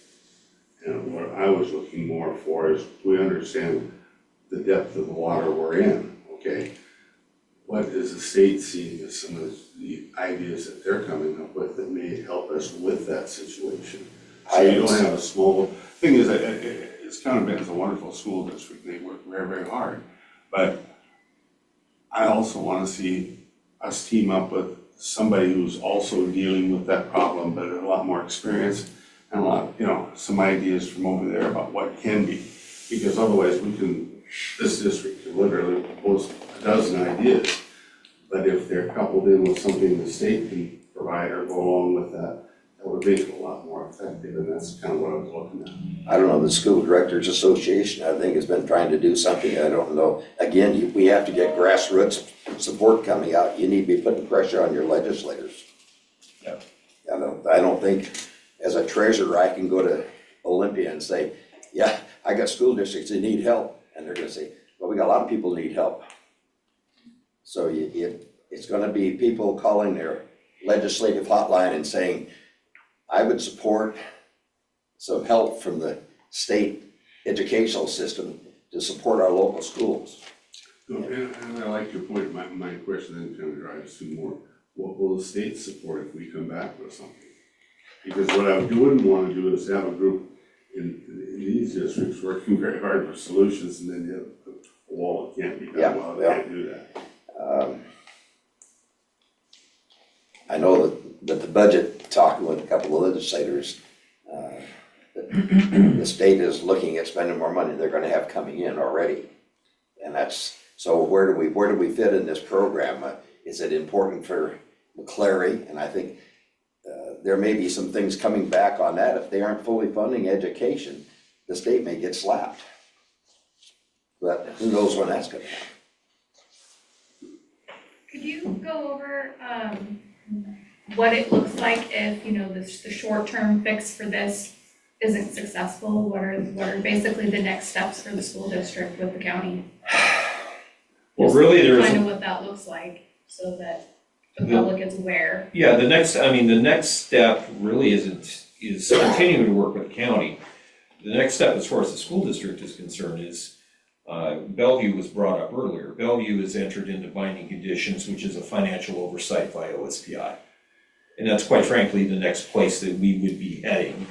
And what I was looking more for is we understand the depth of the water we're in, okay? What is the state seeing as some of the ideas that they're coming up with that may help us with that situation? So you don't have a small, thing is, it's kind of been a wonderful school district, they work very, very hard. But I also want to see us team up with somebody who's also dealing with that problem, but a lot more experience and a lot, some ideas from over there about what can be. Because otherwise this district can literally propose a dozen ideas. But if they're coupled in with something the state can provide or go along with that, that would make it a lot more effective, and that's kind of what I was looking at. I don't know, the School Directors Association, I think, has been trying to do something, I don't know. Again, we have to get grassroots support coming out. You need to be putting pressure on your legislators. I don't think as a treasurer, I can go to Olympia and say, yeah, I got school districts that need help. And they're gonna say, well, we got a lot of people who need help. So it's gonna be people calling their legislative hotline and saying, I would support some help from the state educational system to support our local schools. And I like your point, my question then kind of drives to more, what will the state support if we come back with something? Because what I wouldn't wanna do is have a group in these districts working very hard for solutions and then you have a wall that can't be done, Yeah, well, they can't do that. I know that the budget, talking with a couple of legislators, the state is looking at spending more money they're gonna have coming in already. And that's, so where do we fit in this program? Is it important for McClary? And I think there may be some things coming back on that. If they aren't fully funding education, the state may get slapped. But who knows when that's gonna happen? Could you go over what it looks like if, the short-term fix for this isn't successful? What are basically the next steps for the school district with the county? Well, really, Kind of what that looks like, so that the public is aware. Yeah, the next step really is continuing to work with the county. The next step, as far as the school district is concerned, is Bellevue was brought up earlier. Bellevue has entered into binding conditions, which is a financial oversight by OSPI. And that's quite frankly the next place that we would be heading,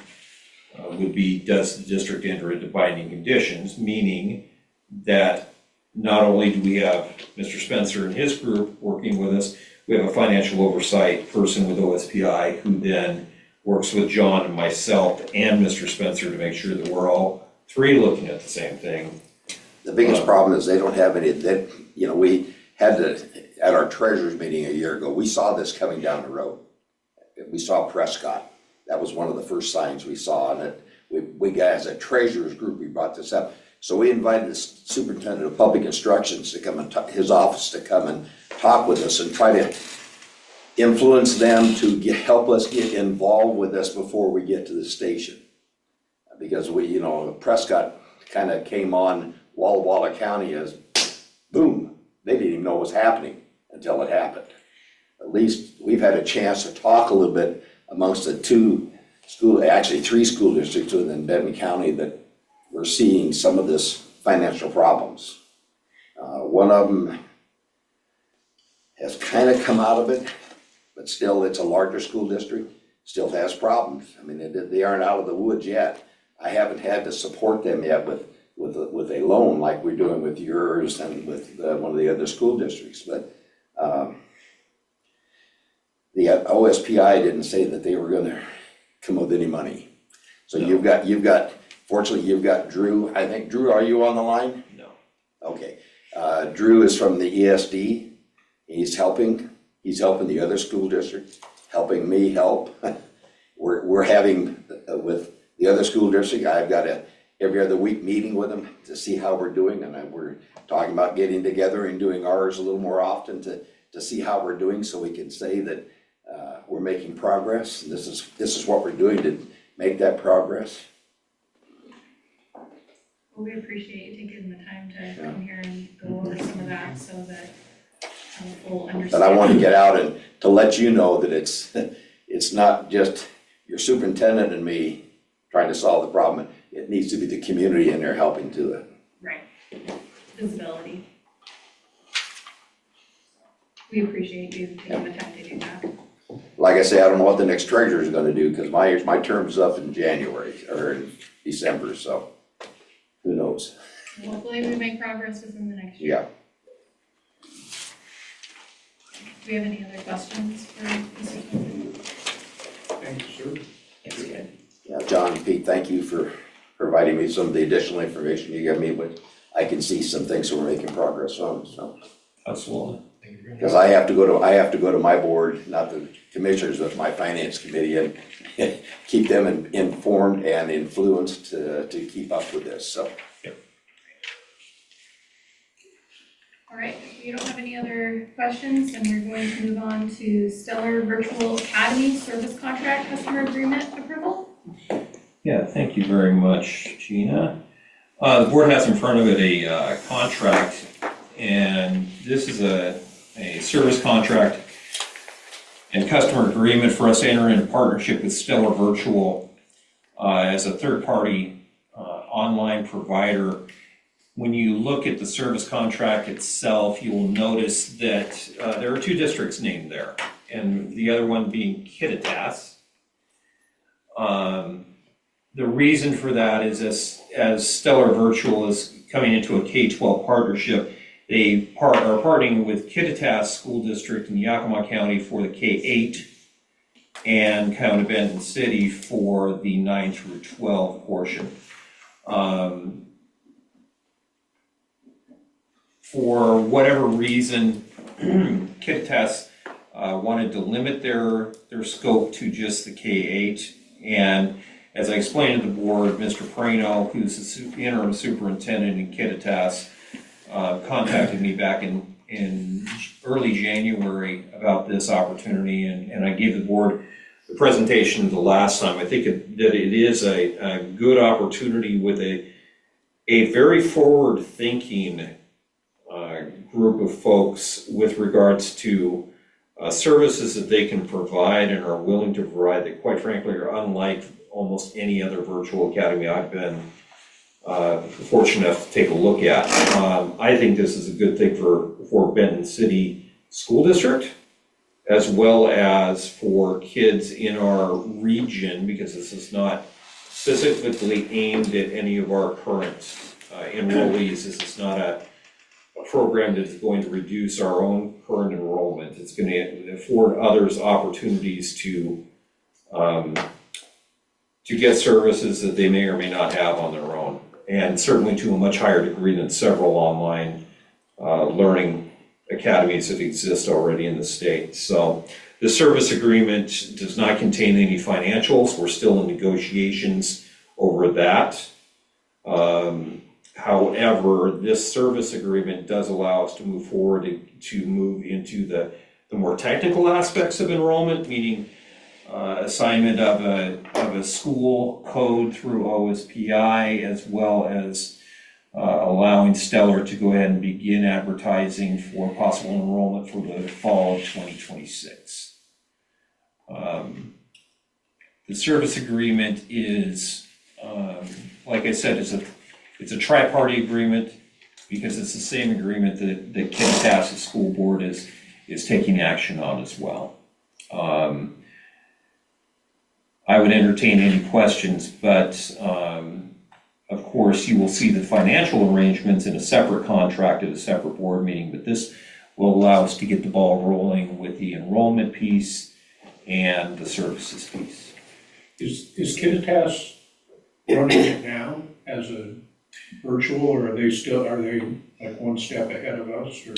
would be, does the district enter into binding conditions, meaning that not only do we have Mr. Spencer and his group working with us, we have a financial oversight person with OSPI who then works with John and myself and Mr. Spencer to make sure that we're all three looking at the same thing. The biggest problem is they don't have any, we had to, at our treasurers meeting a year ago, we saw this coming down the road. We saw Prescott. That was one of the first signs we saw, and we got, as a treasurers group, we brought this up. So we invited the superintendent of public instructions to come and his office to come and talk with us and try to influence them to help us get involved with this before we get to the station. Because Prescott kind of came on Walla Walla County as boom, they didn't even know what was happening until it happened. At least we've had a chance to talk a little bit amongst the three school districts within Benton County that we're seeing some of this financial problems. One of them has kind of come out of it, but still it's a larger school district, still has problems. I mean, they aren't out of the woods yet. I haven't had to support them yet with a loan like we're doing with yours and with one of the other school districts, but the OSPI didn't say that they were gonna come with any money. So no. Fortunately, you've got Drew. I think, Drew, are you on the line? No. Okay. Drew is from the ESD. He's helping the other school districts, helping me help. We're having, with the other school district, I've got a every other week meeting with them to see how we're doing, and we're talking about getting together and doing ours a little more often to see how we're doing, so we can say that we're making progress, and this is what we're doing to make that progress. Well, we appreciate you taking the time to come here and go over some of that so that we'll understand. But I want to get out and to let you know that it's not just your superintendent and me trying to solve the problem. It needs to be the community in there helping to it. Right. Visibility. We appreciate you taking the time to do that. Like I say, I don't know what the next treasurer is gonna do, because my term's up in January, or in December, so who knows? Hopefully we make progress within the next year. Yeah. Do we have any other questions for Mr. Spencer? Thank you, sir. Yes, good. Yeah, John and Pete, thank you for providing me some of the additional information you gave me, but I can see some things that we're making progress on, so. Absolutely. Because I have to go to my board, not the commissioners, but my finance committee, and keep them informed and influenced to keep up with this, so. All All right, if you don't have any other questions, then we're going to move on to Stellar Virtual Academy Service Contract Customer Agreement Approval. Yeah, thank you very much, Gina. The board has in front of it a contract, and this is a service contract and customer agreement for us to enter into partnership with Stellar Virtual as a third-party online provider. When you look at the service contract itself, you will notice that there are 2 districts named there, and the other one being Kittitas. The reason for that is as Stellar Virtual is coming into a K-12 partnership, they are partnering with Kittitas School District in Yakima County for the K-8 and County Benton City for the 9 through 12 portion. For whatever reason, Kittitas wanted to limit their scope to just the K-8. And as I explained to the board, Mr. Prano, who's the interim superintendent in Kittitas, contacted me back in early January about this opportunity, and I gave the board the presentation the last time. I think that it is a good opportunity with a very forward-thinking group of folks with regards to services that they can provide and are willing to provide that, quite frankly, are unlike almost any other virtual academy I've been fortunate enough to take a look at. I think this is a good thing for Benton City School District, as well as for kids in our region, because this is not specifically aimed at any of our current enrollees. This is not a program that is going to reduce our own current enrollment. It's going to afford others opportunities to get services that they may or may not have on their own, and certainly to a much higher degree than several online learning academies that exist already in the state. So the service agreement does not contain any financials. We're still in negotiations over that. However, this service agreement does allow us to move forward to move into the more technical aspects of enrollment, meaning assignment of a school code through OSPI, as well as allowing Stellar to go ahead and begin advertising for possible enrollment for the fall of 2026. The service agreement is, like I said, it's a tri-party agreement because it's the same agreement that Kittitas School Board is taking action on as well. I would entertain any questions, but of course you will see the financial arrangements in a separate contract at a separate board meeting, but this will allow us to get the ball rolling with the enrollment piece and the services piece. Is Kittitas running it now as a virtual, or are they like one step ahead of us, or?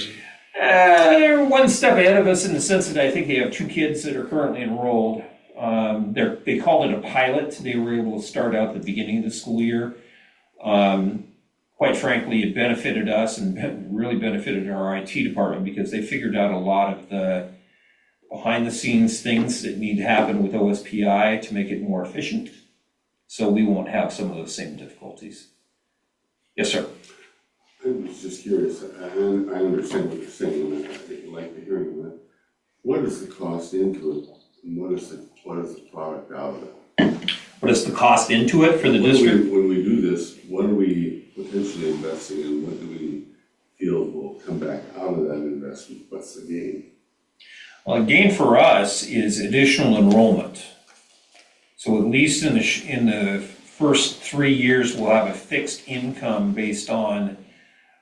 They're one step ahead of us in the sense that I think they have 2 kids that are currently enrolled. They called it a pilot. They were able to start out at the beginning of the school year. Quite frankly, it benefited us and really benefited our IT department because they figured out a lot of the behind the scenes things that need to happen with OSPI to make it more efficient. So we won't have some of those same difficulties. Yes, sir. I was just curious, and I understand what you're saying, and I like the hearing of it. What is the cost into it, and what is the product out of it? What is the cost into it for the district? When we do this, what are we potentially investing in? What do we feel will come back out of that investment? What's the gain? Well, the gain for us is additional enrollment. So at least in the first 3 years, we'll have a fixed income based on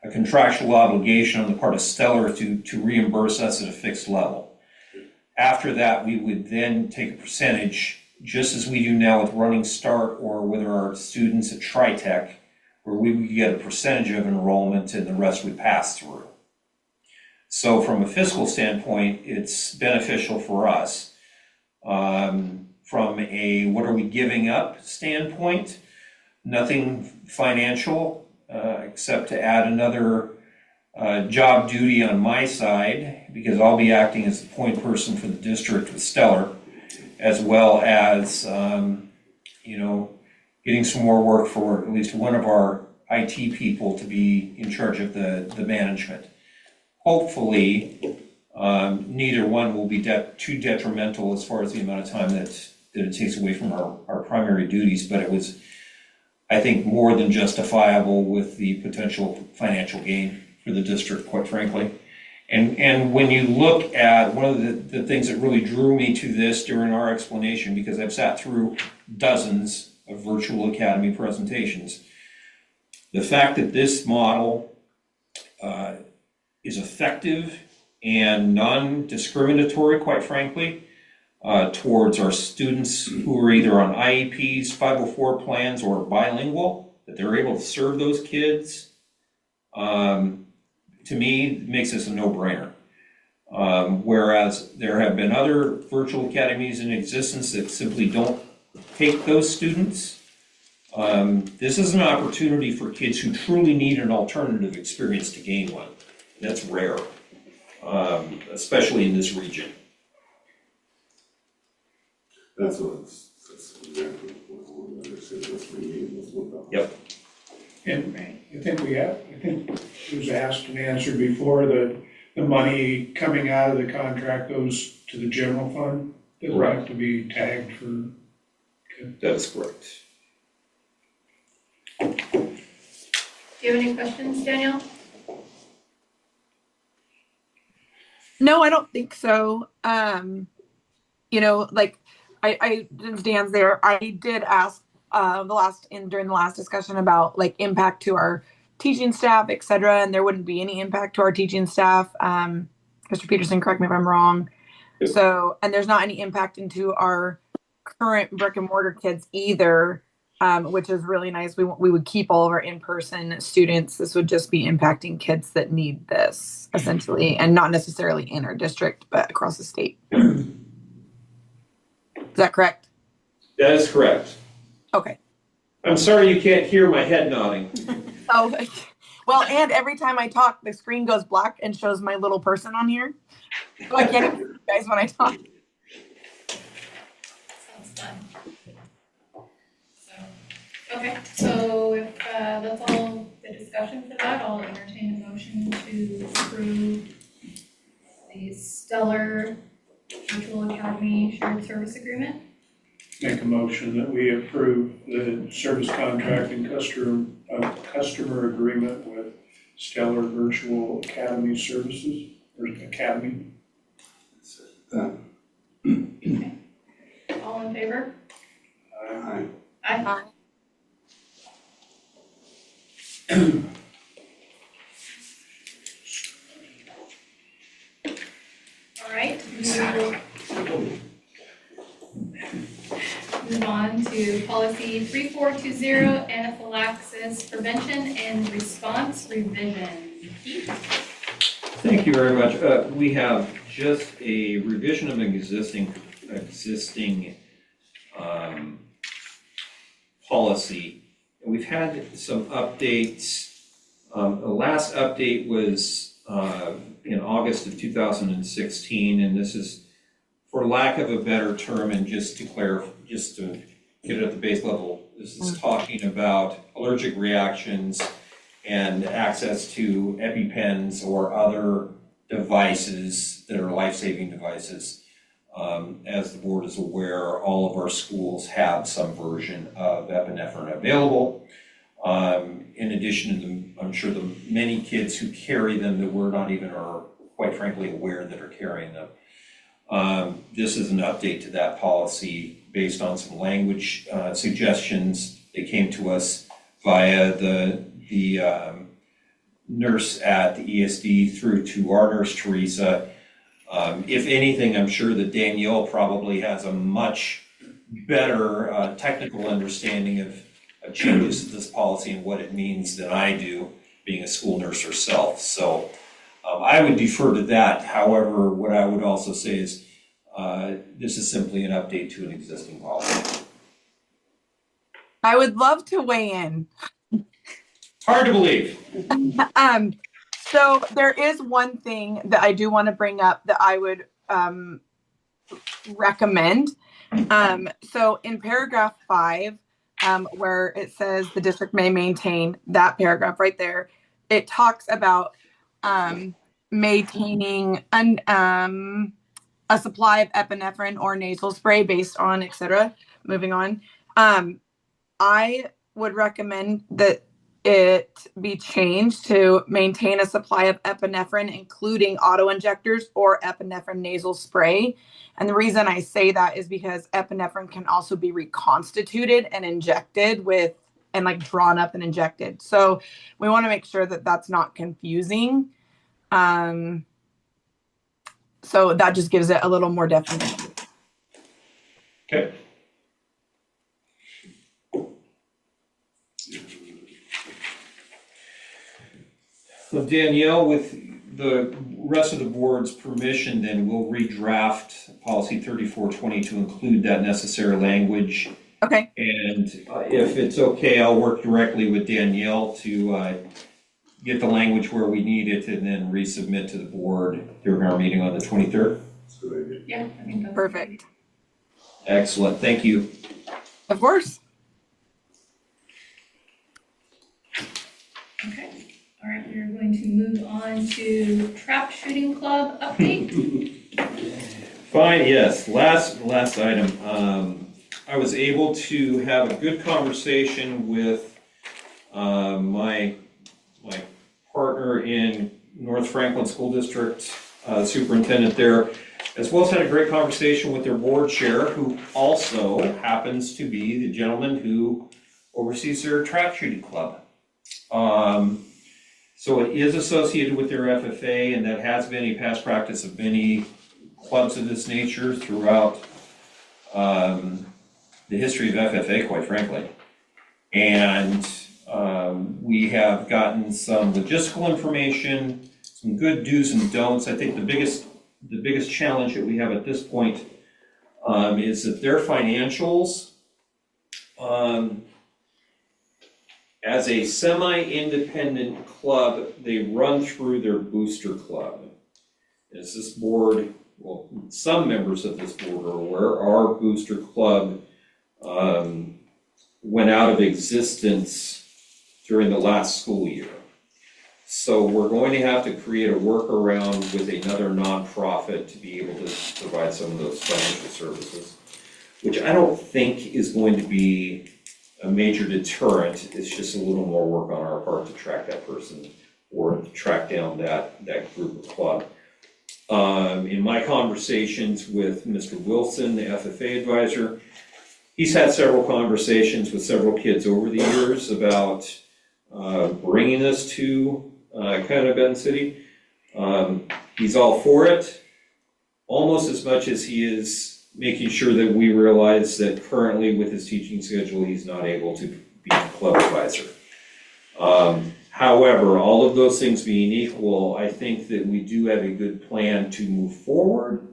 a contractual obligation on the part of Stellar to reimburse us at a fixed level. After that, we would then take a percentage, just as we do now with Running Start or with our students at TriTech, where we would get a percentage of enrollment and the rest would pass through. So from a fiscal standpoint, it's beneficial for us. From a what are we giving up standpoint, nothing financial except to add another job duty on my side, because I'll be acting as the point person for the district with Stellar, as well as, getting some more work for at least one of our IT people to be in charge of the management. Hopefully, neither one will be too detrimental as far as the amount of time that it takes away from our primary duties, but it was, I think, more than justifiable with the potential financial gain for the district, quite frankly. And when you look at one of the things that really drew me to this during our explanation, because I've sat through dozens of virtual academy presentations, the fact that this model is effective and non-discriminatory, quite frankly, towards our students who are either on IEPs, 504 plans, or bilingual, that they're able to serve those kids, to me, makes this a no-brainer. Whereas there have been other virtual academies in existence that simply don't take those students. This is an opportunity for kids who truly need an alternative experience to gain one. That's rare, especially in this region. That's exactly what we understood this meeting was about. Yep. And I think it was asked and answered before, the money coming out of the contract goes to the general fund? Doesn't have to be tagged for. That is correct. Do you have any questions, Danielle? No, I don't think so. Like I since Dan's there, I did ask during the last discussion about like impact to our teaching staff, et cetera, and there wouldn't be any impact to our teaching staff. Mr. Peterson, correct me if I'm wrong. Yep. So, and there's not any impact into our current brick and mortar kids either, which is really nice. We would keep all of our in-person students. This would just be impacting kids that need this essentially, and not necessarily in our district, but across the state. Is that correct? That is correct. Okay. I'm sorry you can't hear my head nodding. Oh, well, and every time I talk, the screen goes black and shows my little person on here. So I can't even see you guys when I talk. Sounds fun. Okay, so if that's all the discussion for that, I'll entertain a motion to approve the Stellar Virtual Academy Shared Service Agreement. Make a motion that we approve the service contract and customer agreement with Stellar Virtual Academy Services, or Academy. Okay. All in favor? Aye. Aye. All right, we will move on to policy 3420, anaphylaxis prevention and response revision. Keith? Thank you very much. We have just a revision of an existing policy. We've had some updates. The last update was in August of 2016, and this is, for lack of a better term, and just to get it at the base level, this is talking about allergic reactions and access to EpiPens or other devices that are life-saving devices. As the board is aware, all of our schools have some version of epinephrine available. In addition to I'm sure the many kids who carry them that we're not even are quite frankly aware that are carrying them. This is an update to that policy based on some language suggestions that came to us via the nurse at the ESD through to our nurse, Teresa. If anything, I'm sure that Danielle probably has a much better technical understanding of changes to this policy and what it means than I do, being a school nurse herself. So I would defer to that. However, what I would also say is this is simply an update to an existing policy. I would love to weigh in. Hard to believe. So there is one thing that I do want to bring up that I would recommend. So in paragraph 5, where it says the district may maintain, that paragraph right there, it talks about maintaining a supply of epinephrine or nasal spray based on, etc. Moving on. I would recommend that it be changed to maintain a supply of epinephrine, including auto injectors or epinephrine nasal spray. And the reason I say that is because epinephrine can also be reconstituted and injected with, and like drawn up and injected. So we want to make sure that that's not confusing. So that just gives it a little more definition. Okay. So Danielle, with the rest of the board's permission, then we'll redraft policy 3420 to include that necessary language. Okay. And if it's okay, I'll work directly with Danielle to get the language where we need it and then resubmit to the board during our meeting on the 23rd. Yeah, I think that's Perfect. Excellent, thank you. Of course. okay. All right, we're going to move on to trap shooting club update. Fine, yes, last item. I was able to have a good conversation with my partner in North Franklin School District, superintendent there, as well as had a great conversation with their board chair, who also happens to be the gentleman who oversees their trap shooting club. So it is associated with their FFA, and that has been a past practice of many clubs of this nature throughout the history of FFA, quite frankly. And we have gotten some logistical information, some good do's and don'ts. I think the biggest challenge that we have at this point is that their financials, as a semi-independent club, they run through their booster club. As this board, well, some members of this board are aware, our booster club went out of existence during the last school year. So we're going to have to create a workaround with another nonprofit to be able to provide some of those financial services, which I don't think is going to be a major deterrent. It's just a little more work on our part to track that person or to track down that group of club. In my conversations with Mr. Wilson, the FFA advisor, he's had several conversations with several kids over the years about bringing this to kind of Benton City. He's all for it, almost as much as he is making sure that we realize that currently with his teaching schedule, he's not able to be a club advisor. However, all of those things being equal, I think that we do have a good plan to move forward.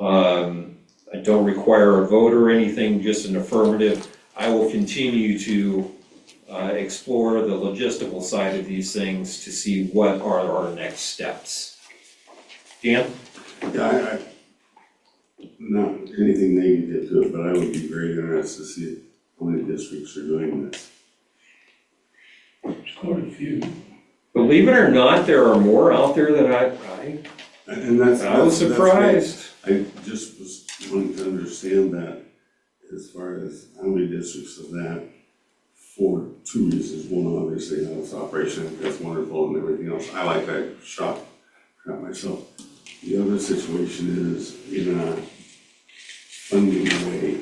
I don't require a vote or anything, just an affirmative. I will continue to explore the logistical side of these things to see what are our next steps. Dan? Yeah, not anything negative to it, but I would be very interested to see how many districts are doing this. Quite a few. Believe it or not, there are more out there than I was surprised. I just was wanting to understand that as far as how many districts of that, for two reasons. One, obviously, how it's operation, that's wonderful, and everything else. I like that shop myself. The other situation is in a funding way,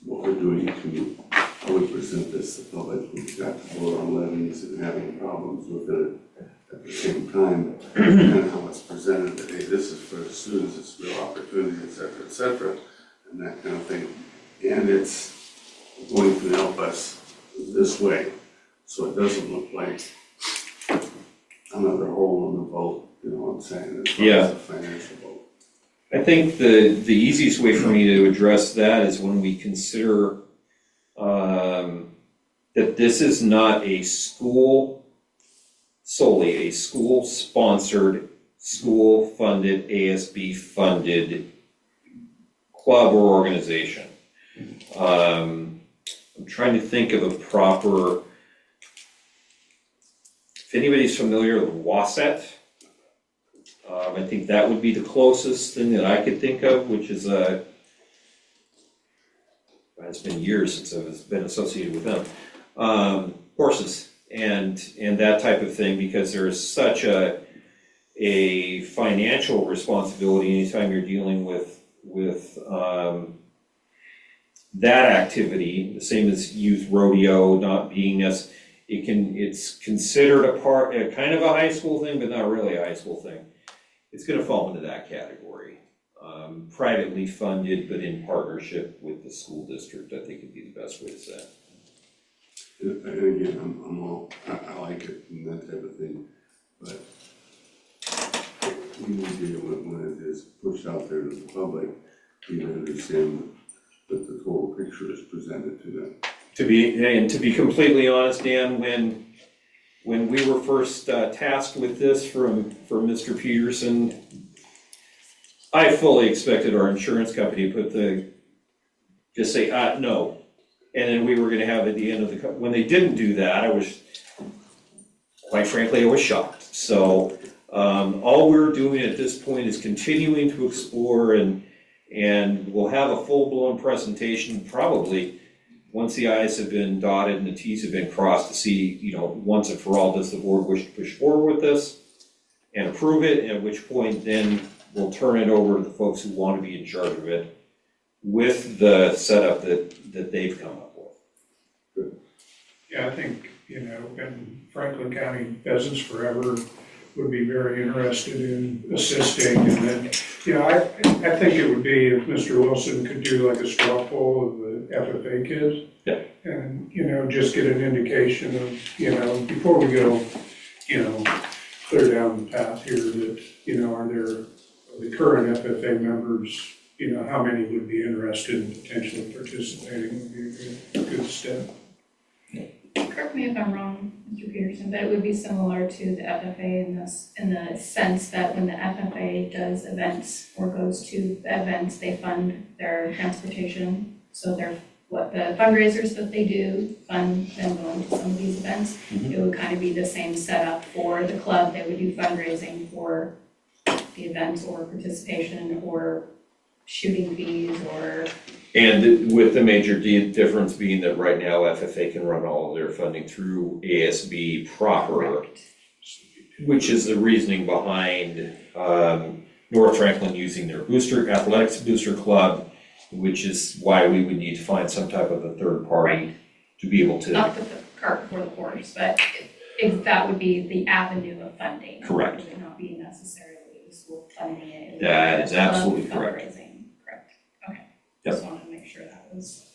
what we're doing to, how we present this to the public. We've got to vote on levies and having problems with it at the same time, and how it's presented, that, hey, this is for the students, it's real opportunity, et cetera, and that kind of thing. And it's going to help us this way, so it doesn't look like another hole in the boat, you know what I'm saying, as far as the financial boat. I think the easiest way for me to address that is when we consider that this is not a school solely a school-sponsored, school-funded, ASB-funded club or organization. I'm trying to think of a proper, if anybody's familiar with WASET, I think that would be the closest thing that I could think of, which is it's been years since I've been associated with them. Horses and that type of thing, because there is such a financial responsibility anytime you're dealing with that activity, the same as youth rodeo not being as, it's considered a kind of a high school thing, but not really a high school thing. It's gonna fall into that category. Privately funded, but in partnership with the school district, I think would be the best way to say it. And again, I like it and that type of thing, but we need to, when it is pushed out there to the public, we need to understand that the total picture is presented to them. To be completely honest, Dan, when we were first tasked with this from Mr. Peterson, I fully expected our insurance company to just say, no. And then we were gonna have at the end of when they didn't do that, quite frankly, I was shocked. So, all we're doing at this point is continuing to explore and we'll have a full-blown presentation probably once the I's have been dotted and the T's have been crossed to see, once and for all, does the board wish to push forward with this and approve it, at which point then we'll turn it over to the folks who want to be in charge of it with the setup that they've come up with. Good. Yeah, I think, and Franklin County Pheasants Forever would be very interested in assisting. And then, I think it would be if Mr. Wilson could do like a straw poll of the FFA kids. Yeah. And, just get an indication of, before we go, clear down the path here that, are the current FFA members, how many would be interested in potentially participating would be a good step. Correct me if I'm wrong, Mr. Peterson, but it would be similar to the FFA in the sense that when the FFA does events or goes to the events, they fund their transportation. So what the fundraisers that they do fund them going to some of these events. Mm-hmm. It would kind of be the same setup for the club. They would do fundraising for the events or participation or shooting fees or. And with the major difference being that right now FFA can run all of their funding through ASB proper, Correct. which is the reasoning behind North Franklin using their athletics booster club, which is why we would need to find some type of a third party to be able to. Not put the cart before the horse, but that would be the avenue of funding. Correct. It would not be necessarily the school funding it. It would That be is the club absolutely correct. fundraising. Correct. Okay. Yep. Just wanted to make sure that was.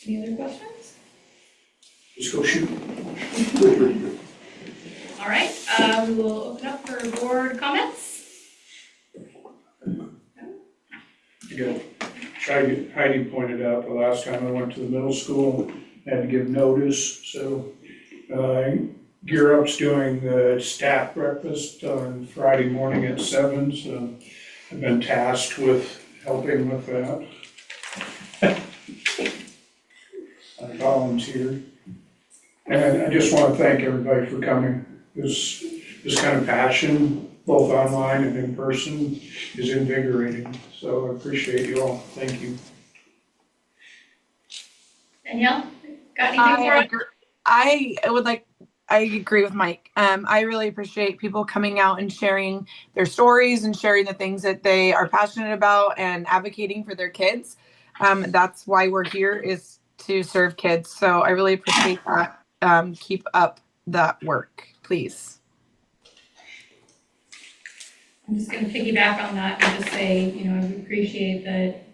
Any other questions? Just go shoot. All right, we will open up for board comments. Yeah, Heidi pointed out the last time I went to the middle school, I had to give notice, so Gear Up's doing the staff breakfast on Friday morning at 7, so I've been tasked with helping with that. I volunteered. And I just want to thank everybody for coming. This kind of passion, both online and in person, is invigorating. So I appreciate you all. Thank you. Danielle, got anything for us? I agree with Mike. I really appreciate people coming out and sharing their stories and sharing the things that they are passionate about and advocating for their kids. That's why we're here, is to serve kids. So I really appreciate that. Keep up that work, please. I'm just gonna piggyback on that and just say, I appreciate that,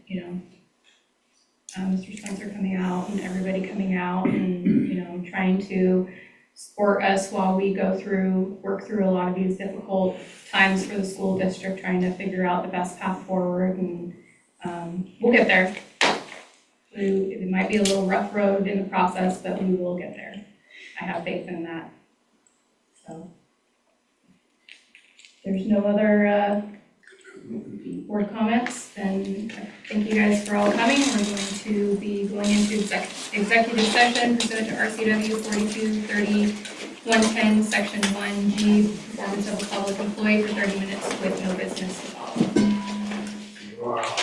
Mr. Spencer coming out and everybody coming out and, trying to support us while we work through a lot of these difficult times for the school district, trying to figure out the best path forward, and we'll get there. It might be a little rough road in the process, but we will get there. I have faith in that. So. There's no other, board comments, then thank you guys for all coming. We're going to be going into executive session pursuant to RCW 4230-110, section 1G, performance of a public employee for 30 minutes with no business to follow. Wow.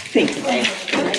Thank you.